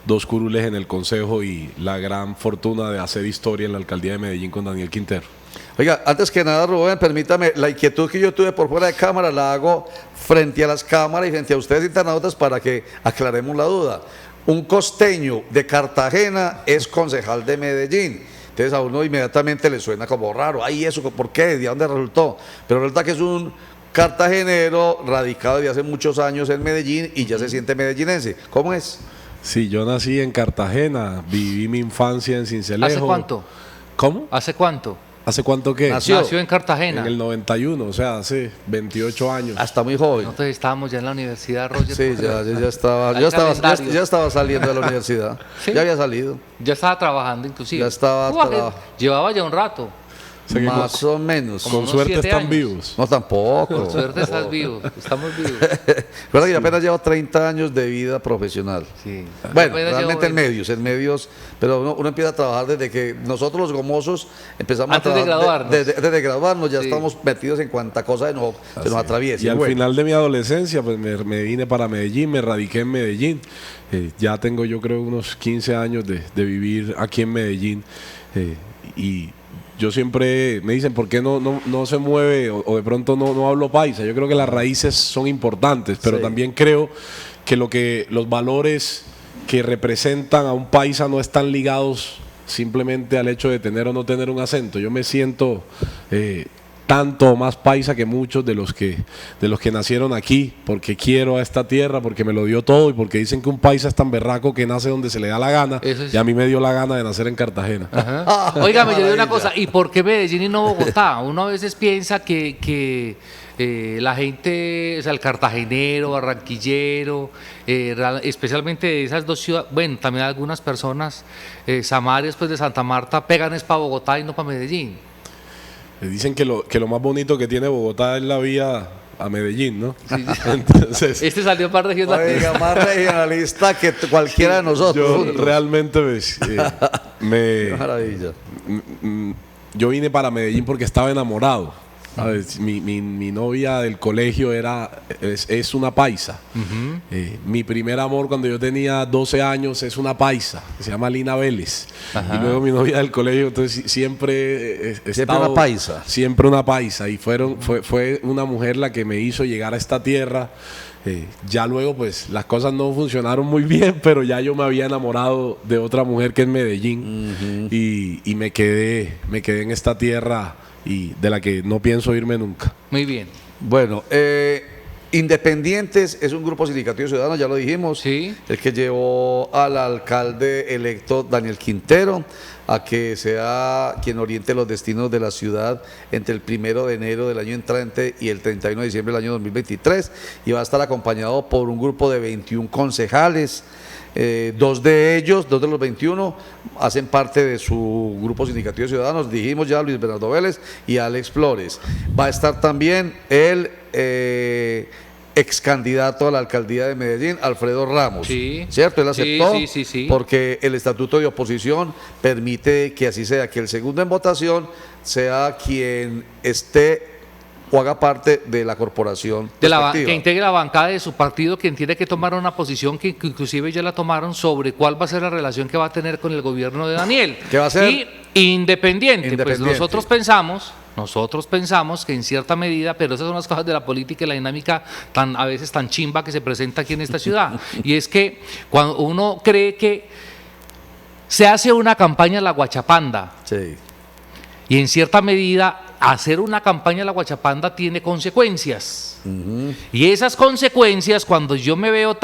2 curules en el Consejo y la gran fortuna de hacer historia en la Alcaldía de Medellín con Daniel Quintero. Oiga, antes que nada, Rubén, permítame, la inquietud que yo tuve por fuera de cámara la hago frente a las cámaras y frente a ustedes internautas para que aclaremos la duda. Un costeño de Cartagena es concejal de Medellín. Entonces a uno inmediatamente le suena como raro. Ay, ¿eso por qué? ¿De dónde resultó? Pero resulta que es un cartagenero radicado desde hace muchos años en Medellín y ya se siente medellinense. ¿Cómo es? Sí, yo nací en Cartagena, viví mi infancia en Sincelejo. ¿Hace cuánto? ¿Cómo? ¿Hace cuánto? ¿Hace cuánto qué? Nació en Cartagena. En el 91, o sea, hace 28 años. Hasta muy joven. Nosotros estábamos ya en la universidad, Roger. Sí, ya estaba saliendo de la universidad. ¿Sí? Ya había salido. Ya estaba trabajando, inclusive. Ya estaba Llevaba ya un rato. O sea que más o menos. como Con unos suerte 7 están años. vivos. No, tampoco. Por suerte estás vivo. Estamos vivos. Recuerda que yo apenas llevo 30 años de vida profesional. Sí. Bueno, Apenas realmente llevo en medios, pero uno empieza a trabajar desde que nosotros los gomosos empezamos Antes a de trabajar. graduarnos. Desde de graduarnos ya Sí. estamos metidos en cuanta cosa se nos atraviesa. Y al bueno, final de mi adolescencia, pues me vine para Medellín, me radiqué en Medellín. Ya tengo yo creo unos 15 años de vivir aquí en Medellín. Y yo siempre me dicen, ¿por qué no se mueve o de pronto no hablo paisa? Yo creo que las raíces son importantes, pero Sí. también creo que los valores que representan a un paisa no están ligados simplemente al hecho de tener o no tener un acento. Yo me siento tanto más paisa que muchos de los que nacieron aquí, porque quiero a esta tierra, porque me lo dio todo y porque dicen que un paisa es tan berraco que nace donde se le da la gana. Eso sí. Y a mí me dio la gana de nacer en Cartagena. Ajá. Óigame, yo digo una cosa, ¿y por qué Medellín y no Bogotá? Uno a veces piensa que la gente, o sea, el cartagenero, barranquillero, especialmente de esas 2 ciudades, bueno, también algunas personas, samarias pues de Santa Marta, pegan es para Bogotá y no para Medellín. Dicen que lo más bonito que tiene Bogotá es la vía a Medellín, ¿no? Entonces, Este salió para regional. oiga, más regionalista que cualquiera de nosotros. yo realmente Qué maravilla. yo vine para Medellín porque estaba enamorado. ¿Sabes? Mi novia del colegio es una paisa. Mi primer amor cuando yo tenía 12 años es una paisa, que se llama Lina Vélez. Ajá. Y luego mi novia del colegio, entonces siempre una paisa. Siempre una paisa. Y fue una mujer la que me hizo llegar a esta tierra. Ya luego pues las cosas no funcionaron muy bien, pero ya yo me había enamorado de otra mujer que es Medellín. Y me quedé en esta tierra y de la que no pienso irme nunca. Muy bien. Bueno, Independientes es un grupo significativo ciudadano, ya lo dijimos. Sí. El que llevó al alcalde electo Daniel Quintero a que sea quien oriente los destinos de la ciudad entre el 1 de enero del año entrante y el 31 de diciembre del año 2023, y va a estar acompañado por un grupo de 21 concejales. Dos de los 21, hacen parte de su grupo sindicativo de ciudadanos. Dijimos ya Luis Bernardo Vélez y Alex Flores. Va a estar también el ex candidato a la alcaldía de Medellín, Alfredo Ramos. Sí. ¿Cierto? Él aceptó sí. porque el estatuto de oposición permite que así sea, que el segundo en votación sea quien esté o haga parte de la corporación que integre la bancada de su partido, quien tiene que tomar una posición que inclusive ya la tomaron sobre cuál va a ser la relación que va a tener con el gobierno de Daniel. ¿Qué va a ser? Y independiente. Pues nosotros pensamos que en cierta medida, pero esas son las cosas de la política y la dinámica a veces tan chimba que se presenta aquí en esta ciudad, y es que cuando uno cree que se hace una campaña a la guachapanda, sí, y en cierta medida hacer una campaña a la guachapanda tiene consecuencias. Y esas consecuencias, cuando yo me veo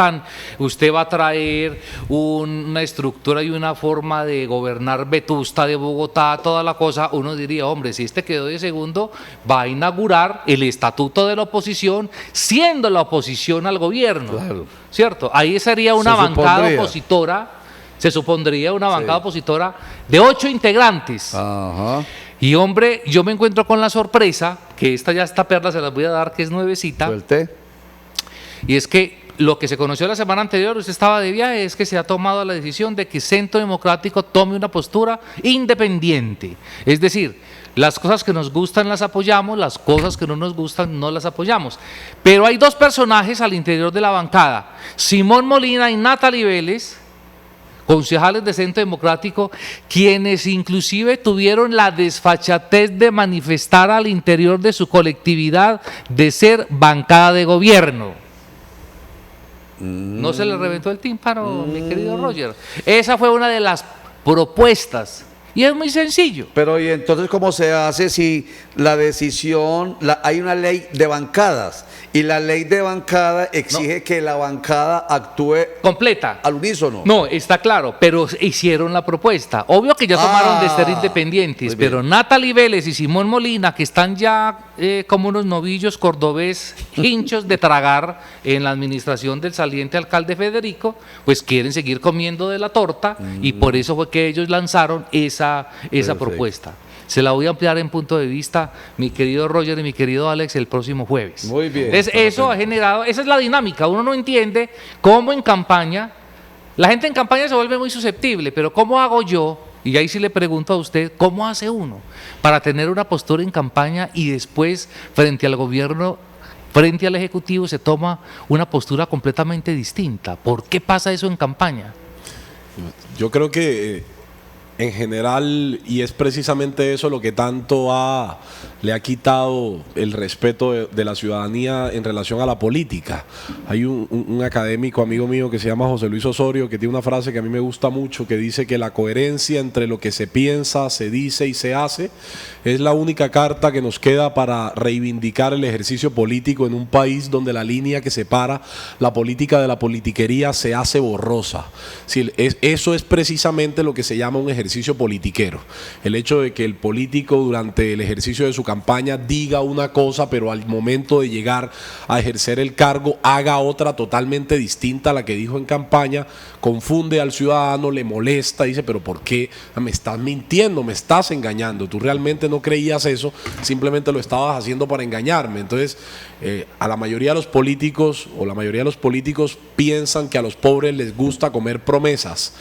usted va a traer una estructura y una forma de gobernar vetusta de Bogotá, toda la cosa, uno diría, hombre, si este quedó de segundo, va a inaugurar el estatuto de la oposición, siendo la oposición al gobierno. Claro. ¿Cierto? Ahí sería una bancada opositora, se supondría una bancada opositora de 8 integrantes. Ajá. Y hombre, yo me encuentro con la sorpresa, que esta perla se las voy a dar, que es nuevecita. Suelte. Y es que lo que se conoció la semana anterior, usted estaba de viaje, es que se ha tomado la decisión de que Centro Democrático tome una postura independiente. Es decir, las cosas que nos gustan las apoyamos, las cosas que no nos gustan no las apoyamos. Pero hay dos personajes al interior de la bancada, Simón Molina y Natalie Vélez, concejales de Centro Democrático, quienes inclusive tuvieron la desfachatez de manifestar al interior de su colectividad de ser bancada de gobierno. ¿No se le reventó el tímpano, mi querido Roger? Esa fue una de las propuestas. Y es muy sencillo. Pero ¿y entonces cómo se hace si la decisión, hay una ley de bancadas y la ley de bancada exige que la bancada actúe completa al unísono? No, está claro, pero hicieron la propuesta. Obvio que ya tomaron de ser independientes, pero Natalie Vélez y Simón Molina, que están ya como unos novillos cordobés hinchos de tragar en la administración del saliente alcalde Federico, pues quieren seguir comiendo de la torta y por eso fue que ellos lanzaron esa propuesta. Se la voy a ampliar en punto de vista, mi querido Roger y mi querido Alex, el próximo jueves. Muy bien. Entonces, eso ha generado, esa es la dinámica. Uno no entiende cómo en campaña, la gente en campaña se vuelve muy susceptible, pero ¿cómo hago yo? Y ahí sí le pregunto a usted, ¿cómo hace uno para tener una postura en campaña y después, frente al gobierno, frente al Ejecutivo, se toma una postura completamente distinta? ¿Por qué pasa eso en campaña? Yo creo que en general, y es precisamente eso lo que tanto le ha quitado el respeto de la ciudadanía en relación a la política. Hay un académico amigo mío que se llama José Luis Osorio, que tiene una frase que a mí me gusta mucho, que dice que la coherencia entre lo que se piensa, se dice y se hace es la única carta que nos queda para reivindicar el ejercicio político en un país donde la línea que separa la política de la politiquería se hace borrosa. Eso es precisamente lo que se llama un ejercicio politiquero. El hecho de que el político durante el ejercicio de su campaña diga una cosa, pero al momento de llegar a ejercer el cargo haga otra totalmente distinta a la que dijo en campaña, confunde al ciudadano, le molesta, dice, pero ¿por qué me estás mintiendo, me estás engañando? Tú realmente no creías eso, simplemente lo estabas haciendo para engañarme. Entonces, a la mayoría de los políticos, o la mayoría de los políticos piensan que a los pobres les gusta comer promesas,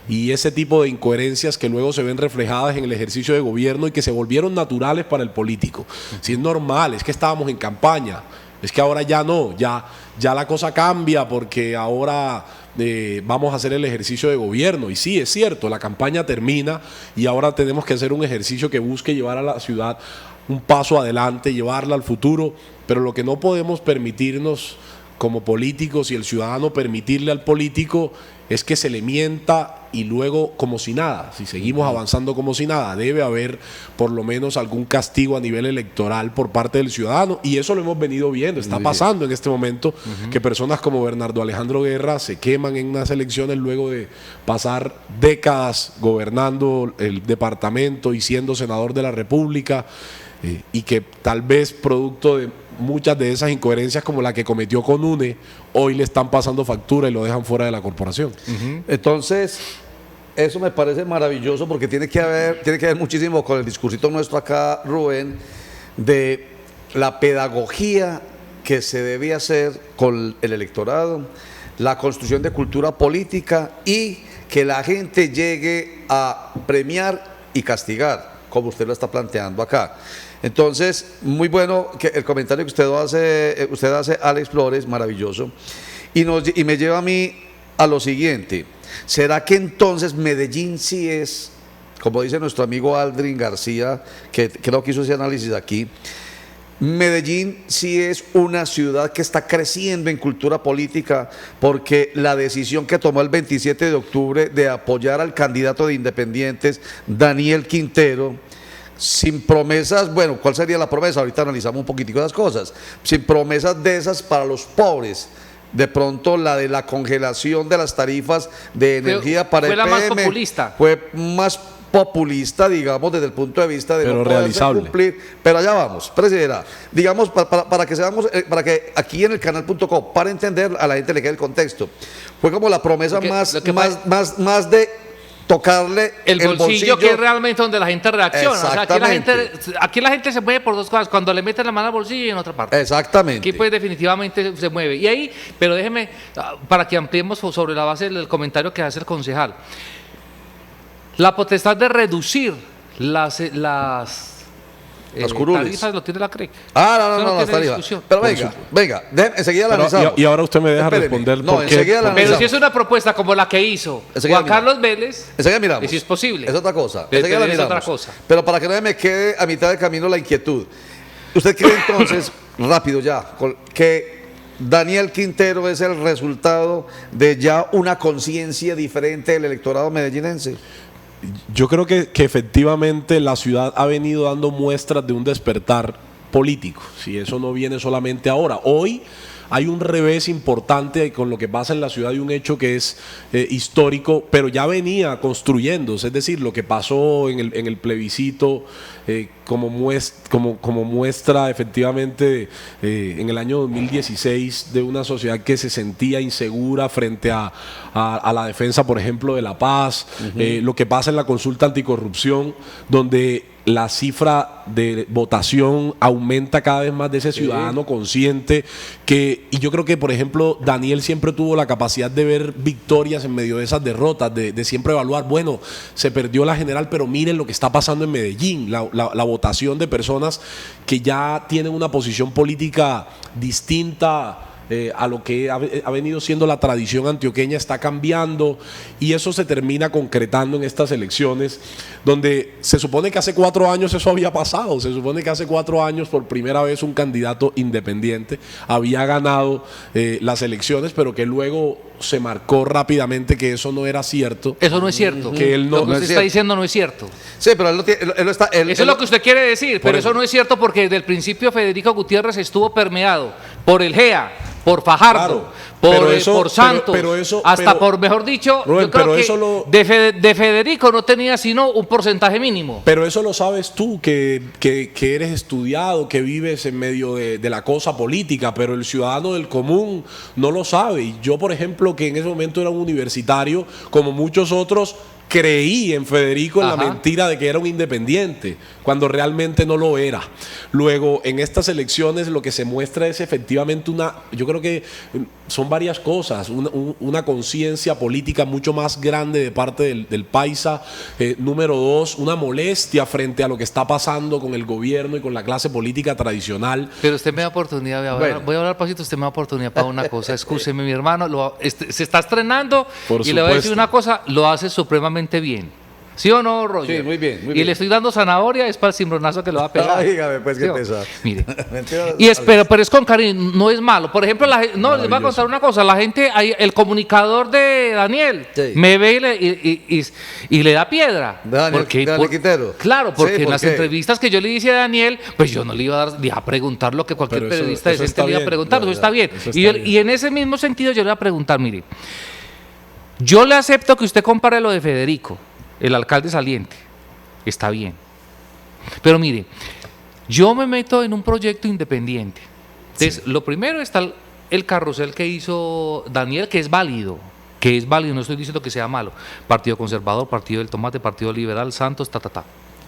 y ese tipo de incoherencias que luego se ven reflejadas en el ejercicio de gobierno y que se volvieron naturales para el político. Si es normal, es que estábamos en campaña, es que ahora ya no, ya la cosa cambia porque ahora vamos a hacer el ejercicio de gobierno. Y sí, es cierto, la campaña termina y ahora tenemos que hacer un ejercicio que busque llevar a la ciudad un paso adelante, llevarla al futuro, pero lo que no podemos permitirnos como políticos y el ciudadano permitirle al político es que se le mienta y luego como si nada. Si seguimos avanzando como si nada, debe haber por lo menos algún castigo a nivel electoral por parte del ciudadano, y eso lo hemos venido viendo, está pasando en este momento que personas como Bernardo Alejandro Guerra se queman en unas elecciones luego de pasar décadas gobernando el departamento y siendo senador de la República, y que tal vez producto de muchas de esas incoherencias como la que cometió con UNE, hoy le están pasando factura y lo dejan fuera de la corporación. Entonces, eso me parece maravilloso porque tiene que ver muchísimo con el discursito nuestro acá, Rubén, de la pedagogía que se debe hacer con el electorado, la construcción de cultura política y que la gente llegue a premiar y castigar, como usted lo está planteando acá. Entonces, muy bueno que el comentario que usted hace, Alex Flores, maravilloso, y me lleva a mí a lo siguiente. ¿Será que entonces Medellín sí es, como dice nuestro amigo Aldrin García, que creo que hizo ese análisis aquí, Medellín sí es una ciudad que está creciendo en cultura política porque la decisión que tomó el 27 de octubre de apoyar al candidato de Independientes, Daniel Quintero, sin promesas, bueno, ¿cuál sería la promesa? Ahorita analizamos un poquitico las cosas. Sin promesas de esas para los pobres. De pronto la de la congelación de las tarifas de energía para fue EPM. Fue la más populista. Fue más populista, digamos, desde el punto de vista de pero no realizable. Cumplir. Pero allá vamos, presidenta. Digamos, para que aquí en el canal.com, para entender a la gente le quede el contexto. Fue como la promesa más de tocarle el bolsillo, que es realmente donde la gente reacciona. O sea, aquí la gente se mueve por dos cosas, cuando le meten la mano al bolsillo y en otra parte. Exactamente. Aquí pues definitivamente se mueve. Y ahí, pero déjeme, para que ampliemos sobre la base del comentario que hace el concejal, la potestad de reducir las curules. tarifas lo tiene la CREC. No, las tarifas. Pero venga, enseguida la analizamos. Y ahora usted me deja responder por qué. Pero si es una propuesta como la que hizo Juan Carlos Vélez, enseguida miramos. Y si es posible. Es otra cosa. Enseguida la miramos. Es otra cosa. Pero para que no me quede a mitad de camino la inquietud. ¿Usted cree entonces, rápido ya, que Daniel Quintero es el resultado de ya una conciencia diferente del electorado medellinense? Yo creo que efectivamente la ciudad ha venido dando muestras de un despertar político. Si eso no viene solamente ahora. Hoy hay un revés importante con lo que pasa en la ciudad y un hecho que es histórico, pero ya venía construyéndose. Es decir, lo que pasó en el plebiscito como muestra efectivamente en el año 2016 de una sociedad que se sentía insegura frente a la defensa, por ejemplo, de la paz, lo que pasa en la consulta anticorrupción, donde la cifra de votación aumenta cada vez más de ese ciudadano consciente y yo creo que, por ejemplo, Daniel siempre tuvo la capacidad de ver victorias en medio de esas derrotas, de siempre evaluar, bueno, se perdió la general, pero miren lo que está pasando en Medellín, la votación de personas que ya tienen una posición política distinta a lo que ha venido siendo la tradición antioqueña, está cambiando y eso se termina concretando en estas elecciones donde se supone que hace 4 años eso había pasado, se supone que hace 4 años por primera vez un candidato independiente había ganado las elecciones, pero que luego se marcó rápidamente que eso no era cierto. Eso no es cierto. Que él no, lo que usted está diciendo no es cierto. Sí, pero él está... Eso es lo que usted quiere decir, pero eso no es cierto porque desde el principio Federico Gutiérrez estuvo permeado por el GEA, por Fajardo, por Santos, por, mejor dicho, Rubén, yo creo que de Federico no tenía sino un porcentaje mínimo. Pero eso lo sabes tú, que eres estudiado, que vives en medio de la cosa política, pero el ciudadano del común no lo sabe. Y yo, por ejemplo, que en ese momento era un universitario, como muchos otros, creí en Federico en la mentira de que era un independiente, cuando realmente no lo era. Luego, en estas elecciones lo que se muestra es efectivamente yo creo que son varias cosas, una conciencia política mucho más grande de parte del paisa. Número 2, una molestia frente a lo que está pasando con el gobierno y con la clase política tradicional. Pero usted me da oportunidad, voy a hablar pasito, usted me da oportunidad para una cosa. Escúcheme, mi hermano, se está estrenando y le voy a decir una cosa, lo hace supremamente bien. ¿Sí o no, Roger? Sí, muy bien. Y le estoy dando zanahoria, es para el cimbronazo que lo va a pegar. Dígame, pues, qué pesado. Mire. Pero es con cariño, no es malo. Por ejemplo, les voy a contar una cosa. La gente, el comunicador de Daniel, me ve y le da piedra. Daniel Quintero. Claro, porque en las entrevistas que yo le hice a Daniel, pues yo no le iba a dar a preguntar lo que cualquier periodista decente le iba a preguntar. Eso está bien. Y en ese mismo sentido yo le voy a preguntar, mire, yo le acepto que usted compare lo de Federico, el alcalde saliente, está bien. Pero mire, yo me meto en un proyecto independiente Entonces, lo primero está el carrusel que hizo Daniel, que es válido, no estoy diciendo que sea malo. Partido Conservador, Partido del Tomate, Partido Liberal, Santos,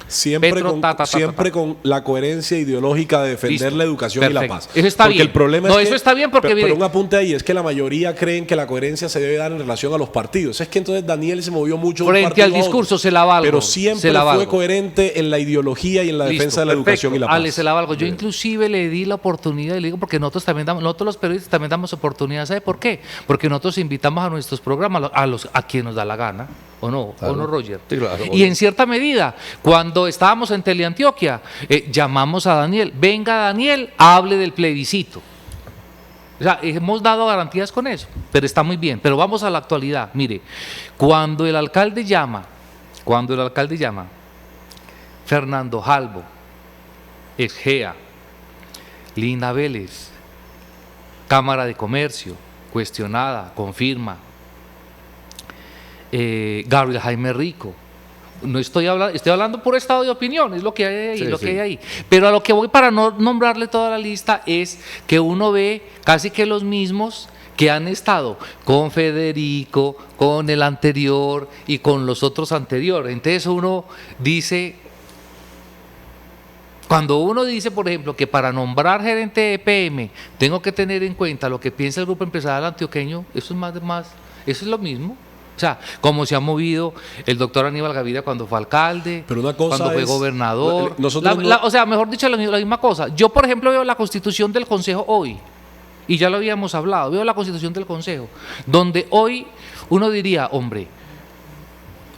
Siempre, Petro, siempre con la coherencia ideológica de defender la educación y la paz. Eso está bien. El problema es eso está bien porque pero un apunte ahí es que la mayoría creen que la coherencia se debe dar en relación a los partidos. Es que entonces Daniel se movió mucho frente al discurso, se la valgo. Pero siempre fue coherente en la ideología y en la defensa de la educación y la paz. Ale, se la valgo. Yo inclusive le di la oportunidad, y le digo porque nosotros los periodistas también damos oportunidad. ¿Sabe por qué? Porque nosotros invitamos a nuestros programas a quien nos da la gana. ¿O no? Claro. ¿O no, Roger? Sí, claro, y en cierta medida, cuando estábamos en Teleantioquia, llamamos a Daniel. Venga, Daniel, hable del plebiscito. O sea, hemos dado garantías con eso, pero está muy bien. Pero vamos a la actualidad. Mire, cuando el alcalde llama, Fernando Jalbo, Egea, Lina Vélez, Cámara de Comercio, cuestionada, confirma, Gabriel Jaime Rico. No estoy hablando por estado de opinión, es lo que hay ahí, que hay ahí. Pero a lo que voy, para no nombrarle toda la lista, es que uno ve casi que los mismos que han estado con Federico, con el anterior y con los otros anteriores. Entonces uno dice, cuando uno dice, por ejemplo, que para nombrar gerente de EPM tengo que tener en cuenta lo que piensa el grupo empresarial antioqueño, eso es lo mismo. O sea, cómo se ha movido el doctor Aníbal Gaviria cuando fue alcalde, pero una cosa cuando fue gobernador. O sea, mejor dicho, la misma cosa. Yo, por ejemplo, veo la constitución del Consejo hoy, y ya lo habíamos hablado, veo la constitución del Consejo, donde hoy uno diría, hombre,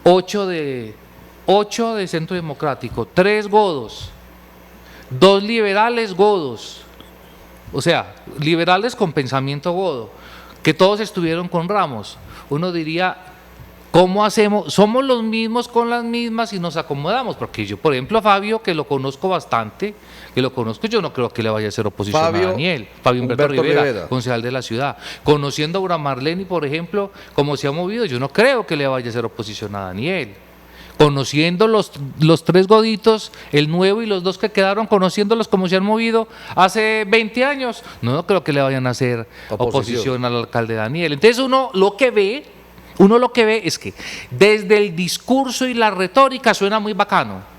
8 de Centro Democrático, 3 godos, 2 liberales godos, o sea, liberales con pensamiento godo, que todos estuvieron con Ramos. Uno diría, ¿cómo hacemos? Somos los mismos con las mismas y nos acomodamos, porque yo, por ejemplo, a Fabio, que lo conozco bastante, yo no creo que le vaya a hacer oposición a Daniel. Fabio Humberto Rivera, concejal de la ciudad. Conociendo a Aura Marleni, por ejemplo, cómo se ha movido, yo no creo que le vaya a hacer oposición a Daniel. Conociendo los 3 goditos, el nuevo y los 2 que quedaron, conociéndolos como se han movido hace 20 años, no creo que le vayan a hacer oposición al alcalde Daniel. Entonces uno lo que ve es que desde el discurso y la retórica suena muy bacano,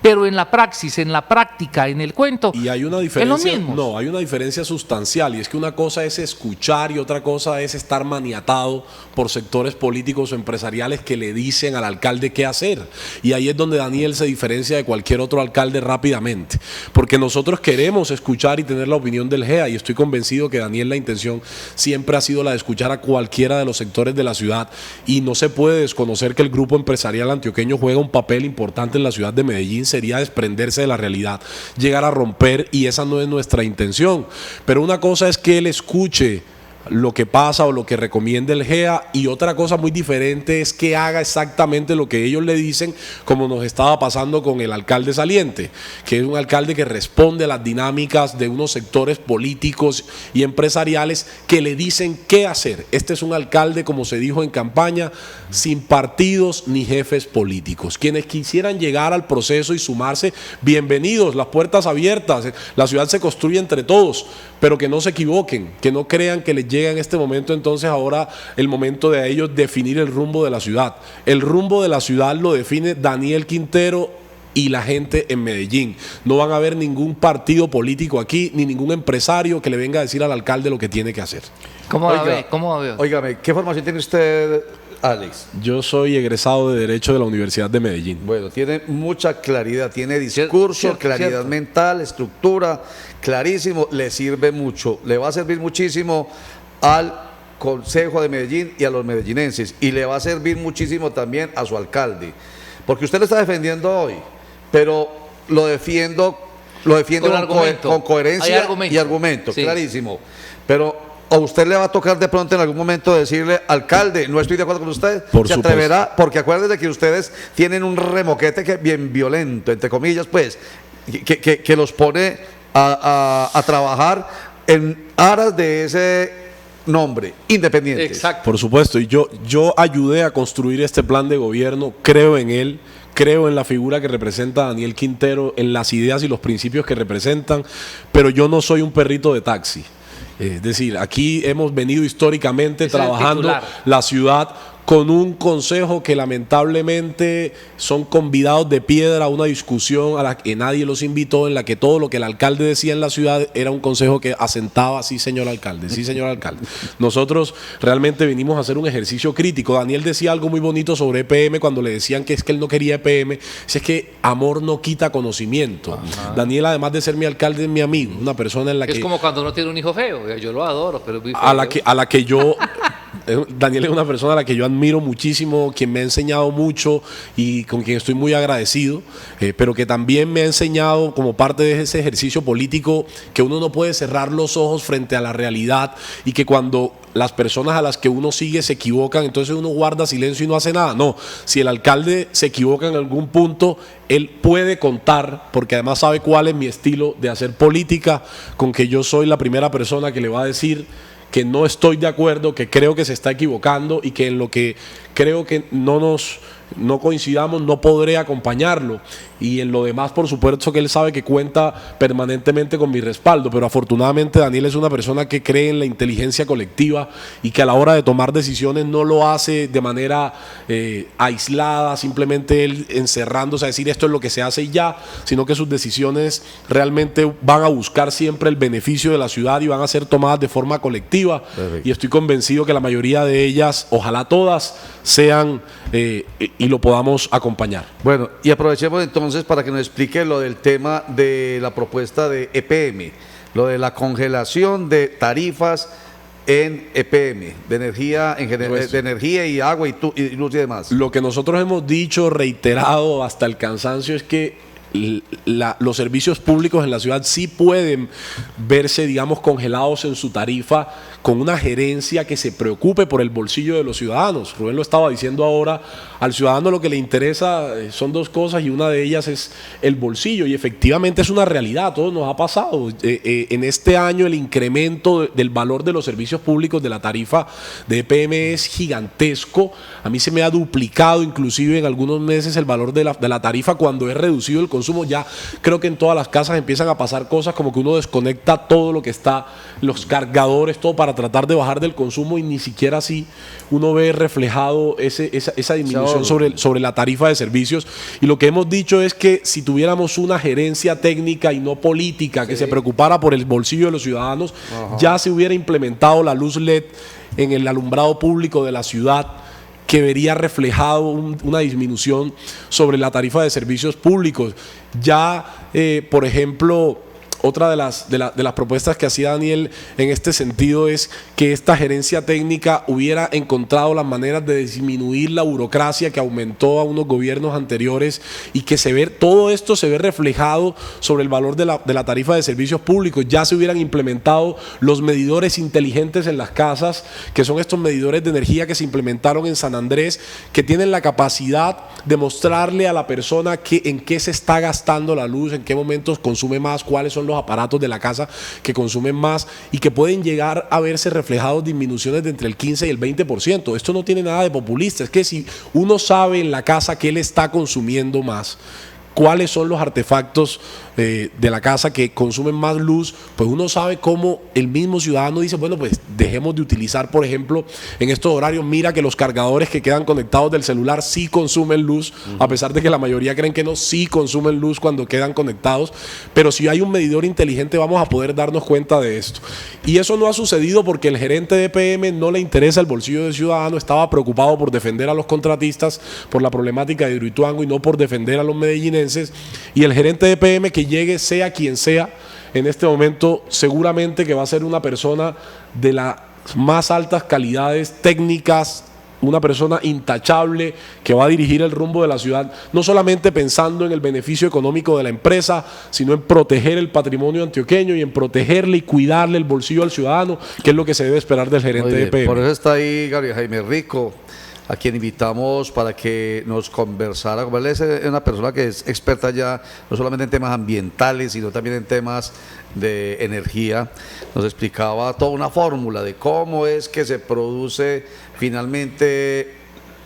pero en la praxis, en la práctica, en el cuento, y hay una diferencia, es lo mismo. No, hay una diferencia sustancial, y es que una cosa es escuchar y otra cosa es estar maniatado por sectores políticos o empresariales que le dicen al alcalde qué hacer. Y ahí es donde Daniel se diferencia de cualquier otro alcalde rápidamente, porque nosotros queremos escuchar y tener la opinión del GEA, y estoy convencido que Daniel, la intención siempre ha sido la de escuchar a cualquiera de los sectores de la ciudad, y no se puede desconocer que el grupo empresarial antioqueño juega un papel importante en la ciudad de Medellín. Sería desprenderse de la realidad, llegar a romper, y esa no es nuestra intención. Pero una cosa es que él escuche lo que pasa o lo que recomienda el GEA, y otra cosa muy diferente es que haga exactamente lo que ellos le dicen, como nos estaba pasando con el alcalde saliente, que es un alcalde que responde a las dinámicas de unos sectores políticos y empresariales que le dicen qué hacer. Este es un alcalde, como se dijo en campaña, sin partidos ni jefes políticos. Quienes quisieran llegar al proceso y sumarse, bienvenidos, las puertas abiertas. La ciudad se construye entre todos, pero que no se equivoquen, que no crean que les llega en este momento entonces ahora el momento de ellos definir el rumbo de la ciudad. El rumbo de la ciudad lo define Daniel Quintero y la gente en Medellín. No van a haber ningún partido político aquí, ni ningún empresario que le venga a decir al alcalde lo que tiene que hacer. ¿Cómo la ve? Óigame, ¿qué formación tiene usted, Alex? Yo soy egresado de Derecho de la Universidad de Medellín. Bueno, tiene mucha claridad, tiene discurso, claridad mental, estructura, clarísimo, le sirve mucho, le va a servir muchísimo al Consejo de Medellín y a los medellinenses, y le va a servir muchísimo también a su alcalde, porque usted lo está defendiendo hoy, pero lo defiendo con coherencia y argumento, sí. Clarísimo, pero a usted le va a tocar de pronto en algún momento decirle, alcalde, no estoy de acuerdo con usted, se atreverá, porque acuérdese que ustedes tienen un remoquete que bien violento, entre comillas, pues, que los pone a trabajar en aras de ese nombre, independientes. Exacto. Por supuesto, y yo ayudé a construir este plan de gobierno, creo en él. Creo en la figura que representa Daniel Quintero, en las ideas y los principios que representan, pero yo no soy un perrito de taxi. Es decir, aquí hemos venido históricamente trabajando la ciudad con un consejo que lamentablemente son convidados de piedra a una discusión a la que nadie los invitó, en la que todo lo que el alcalde decía en la ciudad era un consejo que asentaba, sí señor alcalde, sí señor alcalde. Nosotros realmente vinimos a hacer un ejercicio crítico. Daniel decía algo muy bonito sobre EPM cuando le decían que es que él no quería EPM, es que amor no quita conocimiento. Ajá. Daniel, además de ser mi alcalde, es mi amigo, una persona en la que... Es como cuando uno tiene un hijo feo, yo lo adoro, pero es muy feo. A la que yo... Daniel es una persona a la que yo admiro muchísimo, quien me ha enseñado mucho y con quien estoy muy agradecido, pero que también me ha enseñado como parte de ese ejercicio político que uno no puede cerrar los ojos frente a la realidad y que cuando las personas a las que uno sigue se equivocan, entonces uno guarda silencio y no hace nada. No, si el alcalde se equivoca en algún punto, él puede contar, porque además sabe cuál es mi estilo de hacer política, con que yo soy la primera persona que le va a decir que no estoy de acuerdo, que creo que se está equivocando y que en lo que creo que no coincidamos no podré acompañarlo. Y en lo demás, por supuesto que él sabe que cuenta permanentemente con mi respaldo, pero afortunadamente Daniel es una persona que cree en la inteligencia colectiva y que a la hora de tomar decisiones no lo hace de manera aislada, simplemente él encerrándose a decir esto es lo que se hace y ya, sino que sus decisiones realmente van a buscar siempre el beneficio de la ciudad y van a ser tomadas de forma colectiva. Perfecto. Y estoy convencido que la mayoría de ellas, ojalá todas, sean y lo podamos acompañar. Bueno, y aprovechemos entonces para que nos explique lo del tema de la propuesta de EPM, lo de la congelación de tarifas en EPM, de energía en general, de energía y agua y luz y demás. Lo que nosotros hemos dicho, reiterado hasta el cansancio, es que los servicios públicos en la ciudad sí pueden verse, digamos, congelados en su tarifa con una gerencia que se preocupe por el bolsillo de los ciudadanos. Rubén lo estaba diciendo ahora, al ciudadano lo que le interesa son dos cosas y una de ellas es el bolsillo y efectivamente es una realidad, a todos nos ha pasado. En este año el incremento del valor de los servicios públicos de la tarifa de EPM es gigantesco. A mí se me ha duplicado inclusive en algunos meses el valor de la tarifa cuando he reducido el consumo. Ya creo que en todas las casas empiezan a pasar cosas como que uno desconecta todo lo que está, los cargadores, todo para tratar de bajar del consumo y ni siquiera así uno ve reflejado esa disminución sobre la tarifa de servicios. Y lo que hemos dicho es que si tuviéramos una gerencia técnica y no política que se preocupara por el bolsillo de los ciudadanos, ya se hubiera implementado la luz LED en el alumbrado público de la ciudad, que vería reflejado una disminución sobre la tarifa de servicios públicos. Ya, por ejemplo, otra de las propuestas que hacía Daniel en este sentido es que esta gerencia técnica hubiera encontrado las maneras de disminuir la burocracia que aumentó a unos gobiernos anteriores y que todo esto se ve reflejado sobre el valor de la tarifa de servicios públicos. Ya se hubieran implementado los medidores inteligentes en las casas, que son estos medidores de energía que se implementaron en San Andrés, que tienen la capacidad de mostrarle a la persona en qué se está gastando la luz, en qué momentos consume más, cuáles son los aparatos de la casa que consumen más y que pueden llegar a verse reflejados disminuciones de entre el 15 y el 20%. Esto no tiene nada de populista, es que si uno sabe en la casa que él está consumiendo más, cuáles son los artefactos de la casa que consumen más luz, pues uno sabe cómo el mismo ciudadano dice, bueno, pues dejemos de utilizar, por ejemplo, en estos horarios, mira que los cargadores que quedan conectados del celular sí consumen luz, a pesar de que la mayoría creen que no, sí consumen luz cuando quedan conectados, pero si hay un medidor inteligente vamos a poder darnos cuenta de esto. Y eso no ha sucedido porque el gerente de EPM no le interesa el bolsillo del ciudadano, estaba preocupado por defender a los contratistas por la problemática de Hidroituango y no por defender a los medellinenses, y el gerente de EPM que llegue, sea quien sea, en este momento seguramente que va a ser una persona de las más altas calidades técnicas, una persona intachable que va a dirigir el rumbo de la ciudad, no solamente pensando en el beneficio económico de la empresa, sino en proteger el patrimonio antioqueño y en protegerle y cuidarle el bolsillo al ciudadano, que es lo que se debe esperar del gerente de EPM. Por eso está ahí Gabriel Jaime Rico, a quien invitamos para que nos conversara. Como él es una persona que es experta ya, no solamente en temas ambientales, sino también en temas de energía, nos explicaba toda una fórmula de cómo es que se produce finalmente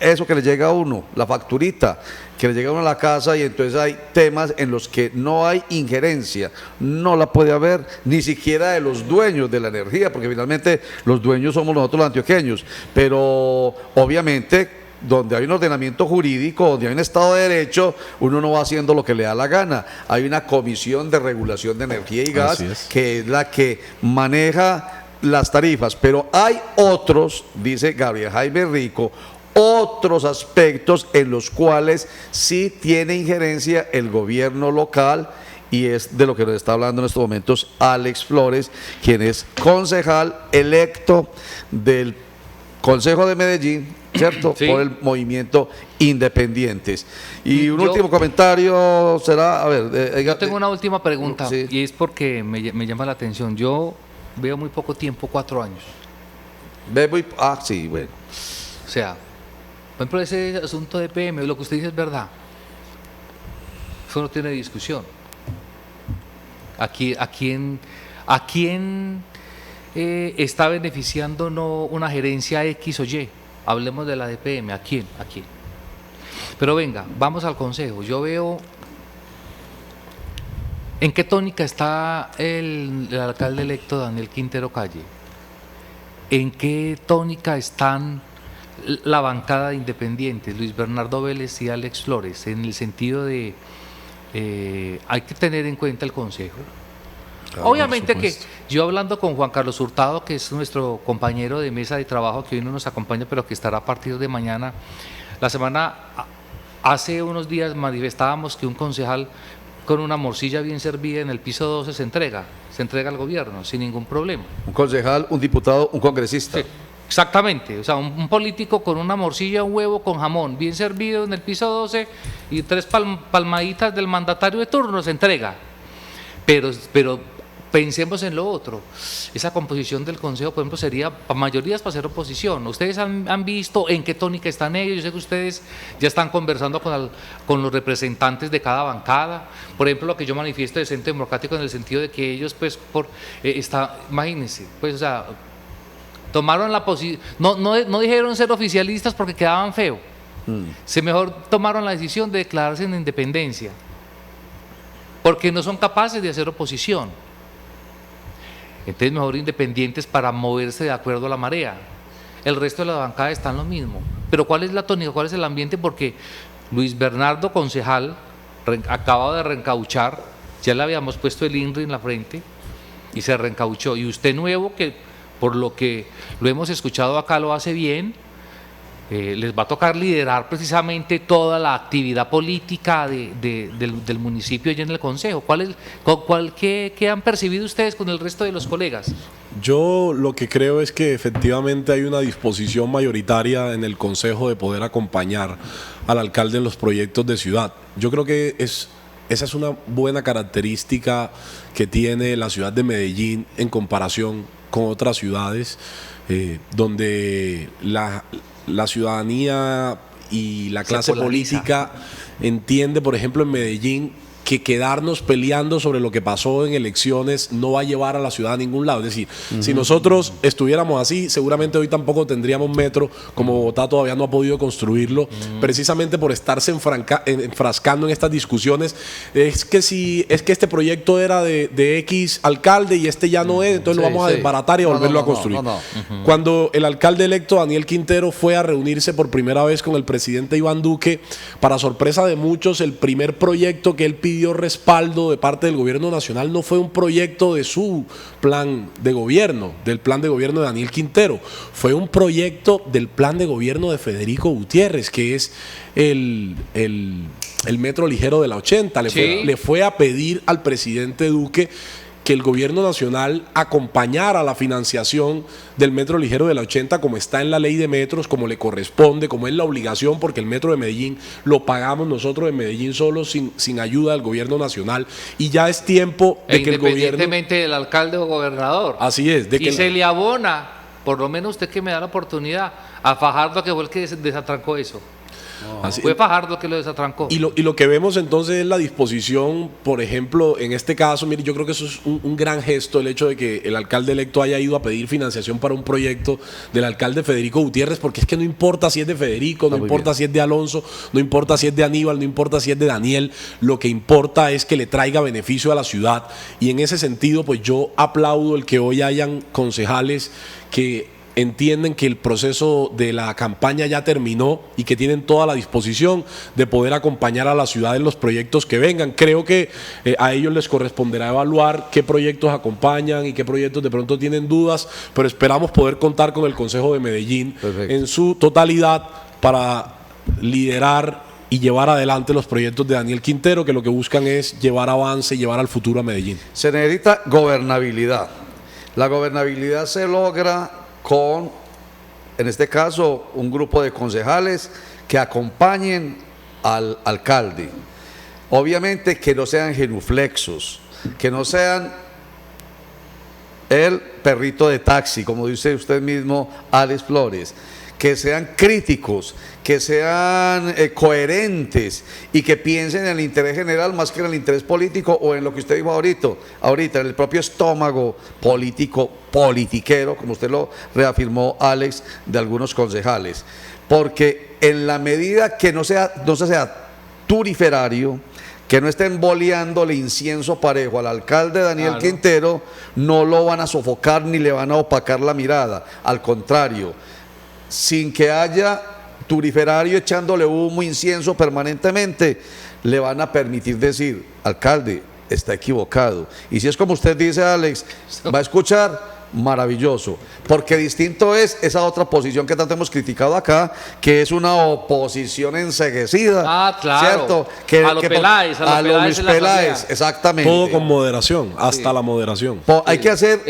eso que le llega a uno, la facturita, que le llega a uno a la casa, y entonces hay temas en los que no hay injerencia, no la puede haber ni siquiera de los dueños de la energía, porque finalmente los dueños somos nosotros los antioqueños, pero obviamente donde hay un ordenamiento jurídico, donde hay un Estado de Derecho, uno no va haciendo lo que le da la gana. Hay una comisión de regulación de energía y gas que es la que maneja las tarifas, pero hay otros, dice Gabriel Jaime Rico, otros aspectos en los cuales sí tiene injerencia el gobierno local, y es de lo que nos está hablando en estos momentos Alex Flores, quien es concejal electo del Consejo de Medellín, ¿cierto? Sí. Por el movimiento Independientes. Y un último comentario será, a ver... yo tengo una última pregunta, sí, y es porque me llama la atención. Yo veo muy poco tiempo, 4 años. Sí, bueno. O sea, por ejemplo, ese asunto de PM, lo que usted dice es verdad. Eso no tiene discusión. ¿A quién está beneficiando no una gerencia X o Y? Hablemos de la DPM. ¿A quién? Pero venga, vamos al consejo. Yo veo en qué tónica está el alcalde electo Daniel Quintero Calle. ¿En qué tónica están la bancada de Independientes, Luis Bernardo Vélez y Alex Flores? En el sentido de hay que tener en cuenta el consejo. Claro, obviamente que yo hablando con Juan Carlos Hurtado, que es nuestro compañero de mesa de trabajo, que hoy no nos acompaña, pero que estará a partir de mañana. Hace unos días manifestábamos que un concejal con una morcilla bien servida en el piso 12 se entrega al gobierno sin ningún problema. Un concejal, un diputado, un congresista. Sí, exactamente, o sea, un político con una morcilla, un huevo con jamón bien servido en el piso 12 y 3 palmaditas del mandatario de turno se entrega. Pero pensemos en lo otro. Esa composición del consejo, por ejemplo, sería mayorías para hacer oposición. Ustedes han visto en qué tónica están ellos. Yo sé que ustedes ya están conversando con los representantes de cada bancada. Por ejemplo, lo que yo manifiesto de Centro Democrático en el sentido de que ellos, pues, imagínense, pues, o sea, tomaron la posición, no dijeron ser oficialistas porque quedaban feo. Se mejor tomaron la decisión de declararse en independencia, porque no son capaces de hacer oposición. Entonces mejor Independientes para moverse de acuerdo a la marea. El resto de la bancada está en lo mismo. Pero ¿cuál es la tónica? ¿Cuál es el ambiente? Porque Luis Bernardo, concejal, acaba de reencauchar, ya le habíamos puesto el INRI en la frente y se reencauchó. Y usted nuevo, que por lo que lo hemos escuchado acá lo hace bien, les va a tocar liderar precisamente toda la actividad política del municipio y en el consejo. ¿Qué han percibido ustedes con el resto de los colegas? Yo lo que creo es que efectivamente hay una disposición mayoritaria en el consejo de poder acompañar al alcalde en los proyectos de ciudad. Yo creo que esa es una buena característica que tiene la ciudad de Medellín en comparación con otras ciudades donde la ciudadanía y la clase política entiende, por ejemplo, en Medellín, que quedarnos peleando sobre lo que pasó en elecciones no va a llevar a la ciudad a ningún lado. Es decir, si nosotros estuviéramos así, seguramente hoy tampoco tendríamos metro, como Bogotá todavía no ha podido construirlo, precisamente por estarse enfrascando en estas discusiones. Es que este proyecto era de X alcalde y este ya no es, entonces lo vamos a desbaratar y a volverlo a construir. Cuando el alcalde electo Daniel Quintero fue a reunirse por primera vez con el presidente Iván Duque, para sorpresa de muchos, el primer proyecto que él pidió respaldo de parte del gobierno nacional no fue un proyecto de su plan de gobierno, del plan de gobierno de Daniel Quintero, fue un proyecto del plan de gobierno de Federico Gutiérrez, que es el metro ligero de la 80. Le fue a pedir al presidente Duque que el gobierno nacional acompañara la financiación del metro ligero de la 80 como está en la ley de metros, como le corresponde, como es la obligación, porque el metro de Medellín lo pagamos nosotros en Medellín solo sin ayuda del gobierno nacional, y ya es tiempo de que el gobierno... Independientemente del alcalde o gobernador. Así es. Se le abona por lo menos usted que me da la oportunidad, a Fajardo, que fue el que desatrancó eso. Así, fue Fajardo que lo desatrancó. Y lo que vemos entonces es la disposición, por ejemplo, en este caso, mire, yo creo que eso es un gran gesto, el hecho de que el alcalde electo haya ido a pedir financiación para un proyecto del alcalde Federico Gutiérrez, porque es que no importa si es de Federico, no importa si es de Alonso, no importa si es de Aníbal, no importa si es de Daniel, lo que importa es que le traiga beneficio a la ciudad. Y en ese sentido, pues yo aplaudo el que hoy hayan concejales que entienden que el proceso de la campaña ya terminó y que tienen toda la disposición de poder acompañar a la ciudad en los proyectos que vengan. Creo que a ellos les corresponderá evaluar qué proyectos acompañan y qué proyectos de pronto tienen dudas, pero esperamos poder contar con el Consejo de Medellín en su totalidad para liderar y llevar adelante los proyectos de Daniel Quintero, que lo que buscan es llevar avance y llevar al futuro a Medellín. Se necesita gobernabilidad. La gobernabilidad se logra con, en este caso, un grupo de concejales que acompañen al alcalde. Obviamente que no sean genuflexos, que no sean el perrito de taxi, como dice usted mismo, Alex Flores, que sean críticos, que sean coherentes y que piensen en el interés general más que en el interés político o en lo que usted dijo ahorita, en el propio estómago político, politiquero, como usted lo reafirmó, Alex, de algunos concejales. Porque en la medida que no se sea turiferario, que no estén boleándole incienso parejo al alcalde Daniel Quintero, no lo van a sofocar ni le van a opacar la mirada. Al contrario, sin que haya turiferario echándole humo, incienso permanentemente, le van a permitir decir, alcalde, está equivocado. Y si es como usted dice, Alex, va a escuchar, maravilloso. Porque distinto es esa otra posición que tanto hemos criticado acá, que es una oposición enceguecida. Ah, claro. ¿Cierto? A los Peláez, a los Luis Peláez, exactamente. Todo con moderación, hasta la moderación. Hay que hacer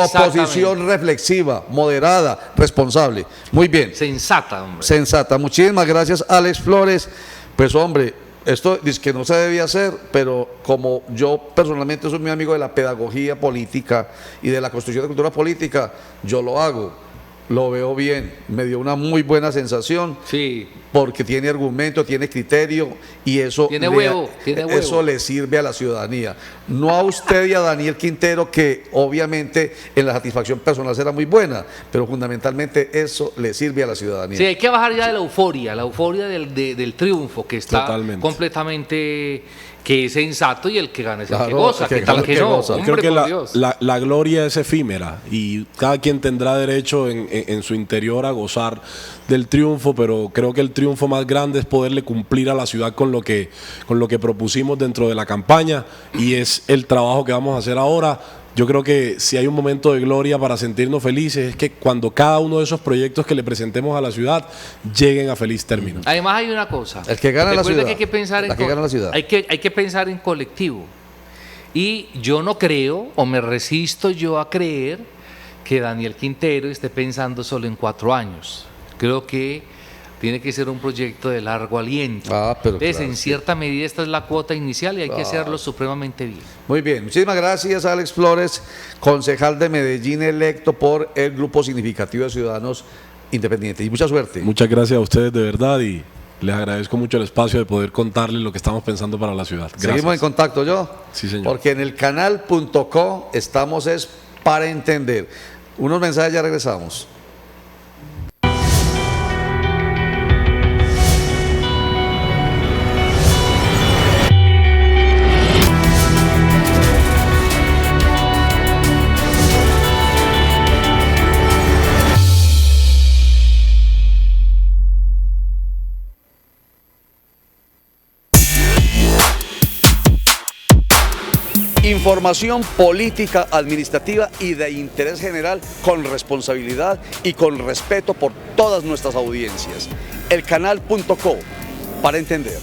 oposición reflexiva, moderada, responsable. Muy bien. Sensata, hombre. Sensata. Muchísimas gracias, Alex Flores. Pues, hombre, esto dice que no se debía hacer, pero como yo personalmente soy muy amigo de la pedagogía política y de la construcción de cultura política, yo lo hago. Lo veo bien, me dio una muy buena sensación, sí, porque tiene argumento, tiene criterio y eso, eso le sirve a la ciudadanía. No a usted y a Daniel Quintero, que obviamente en la satisfacción personal será muy buena, pero fundamentalmente eso le sirve a la ciudadanía. Sí, hay que bajar ya de la euforia del triunfo, que está completamente, que es sensato, y el que gana es el que goza, que tal que no. Hombre, creo que la gloria es efímera y cada quien tendrá derecho en su interior a gozar del triunfo, pero creo que el triunfo más grande es poderle cumplir a la ciudad con lo que propusimos dentro de la campaña, y es el trabajo que vamos a hacer ahora. Yo creo que si hay un momento de gloria para sentirnos felices es que cuando cada uno de esos proyectos que le presentemos a la ciudad lleguen a feliz término. Además hay una cosa. El que gana la ciudad. Que hay que pensar hay que pensar en colectivo. Y yo no creo, o me resisto yo a creer, que Daniel Quintero esté pensando solo en 4 años. Creo que tiene que ser un proyecto de largo aliento. Entonces, en cierta medida, esta es la cuota inicial y hay que hacerlo supremamente bien. Muy bien, muchísimas gracias, Alex Flores, concejal de Medellín electo por el Grupo Significativo de Ciudadanos Independientes. Y mucha suerte. Muchas gracias a ustedes, de verdad, y les agradezco mucho el espacio de poder contarles lo que estamos pensando para la ciudad. Gracias. Seguimos en contacto, ¿yo? Sí, señor. Porque en el canal.co estamos para entender. Unos mensajes, ya regresamos. Información política, administrativa y de interés general con responsabilidad y con respeto por todas nuestras audiencias. Elcanal.co, para entender.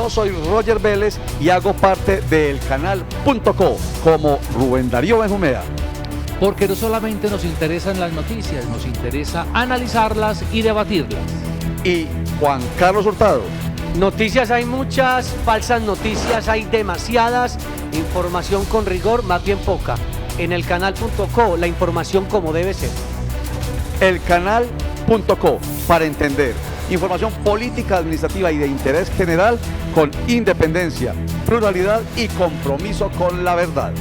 Yo soy Roger Vélez y hago parte del canal.co como Rubén Darío Benjumea. Porque no solamente nos interesan las noticias, nos interesa analizarlas y debatirlas. Y Juan Carlos Hurtado. Noticias hay muchas, falsas noticias hay demasiadas, información con rigor más bien poca. En el canal.co, la información como debe ser. El canal.co, para entender. Información política, administrativa y de interés general con independencia, pluralidad y compromiso con la verdad.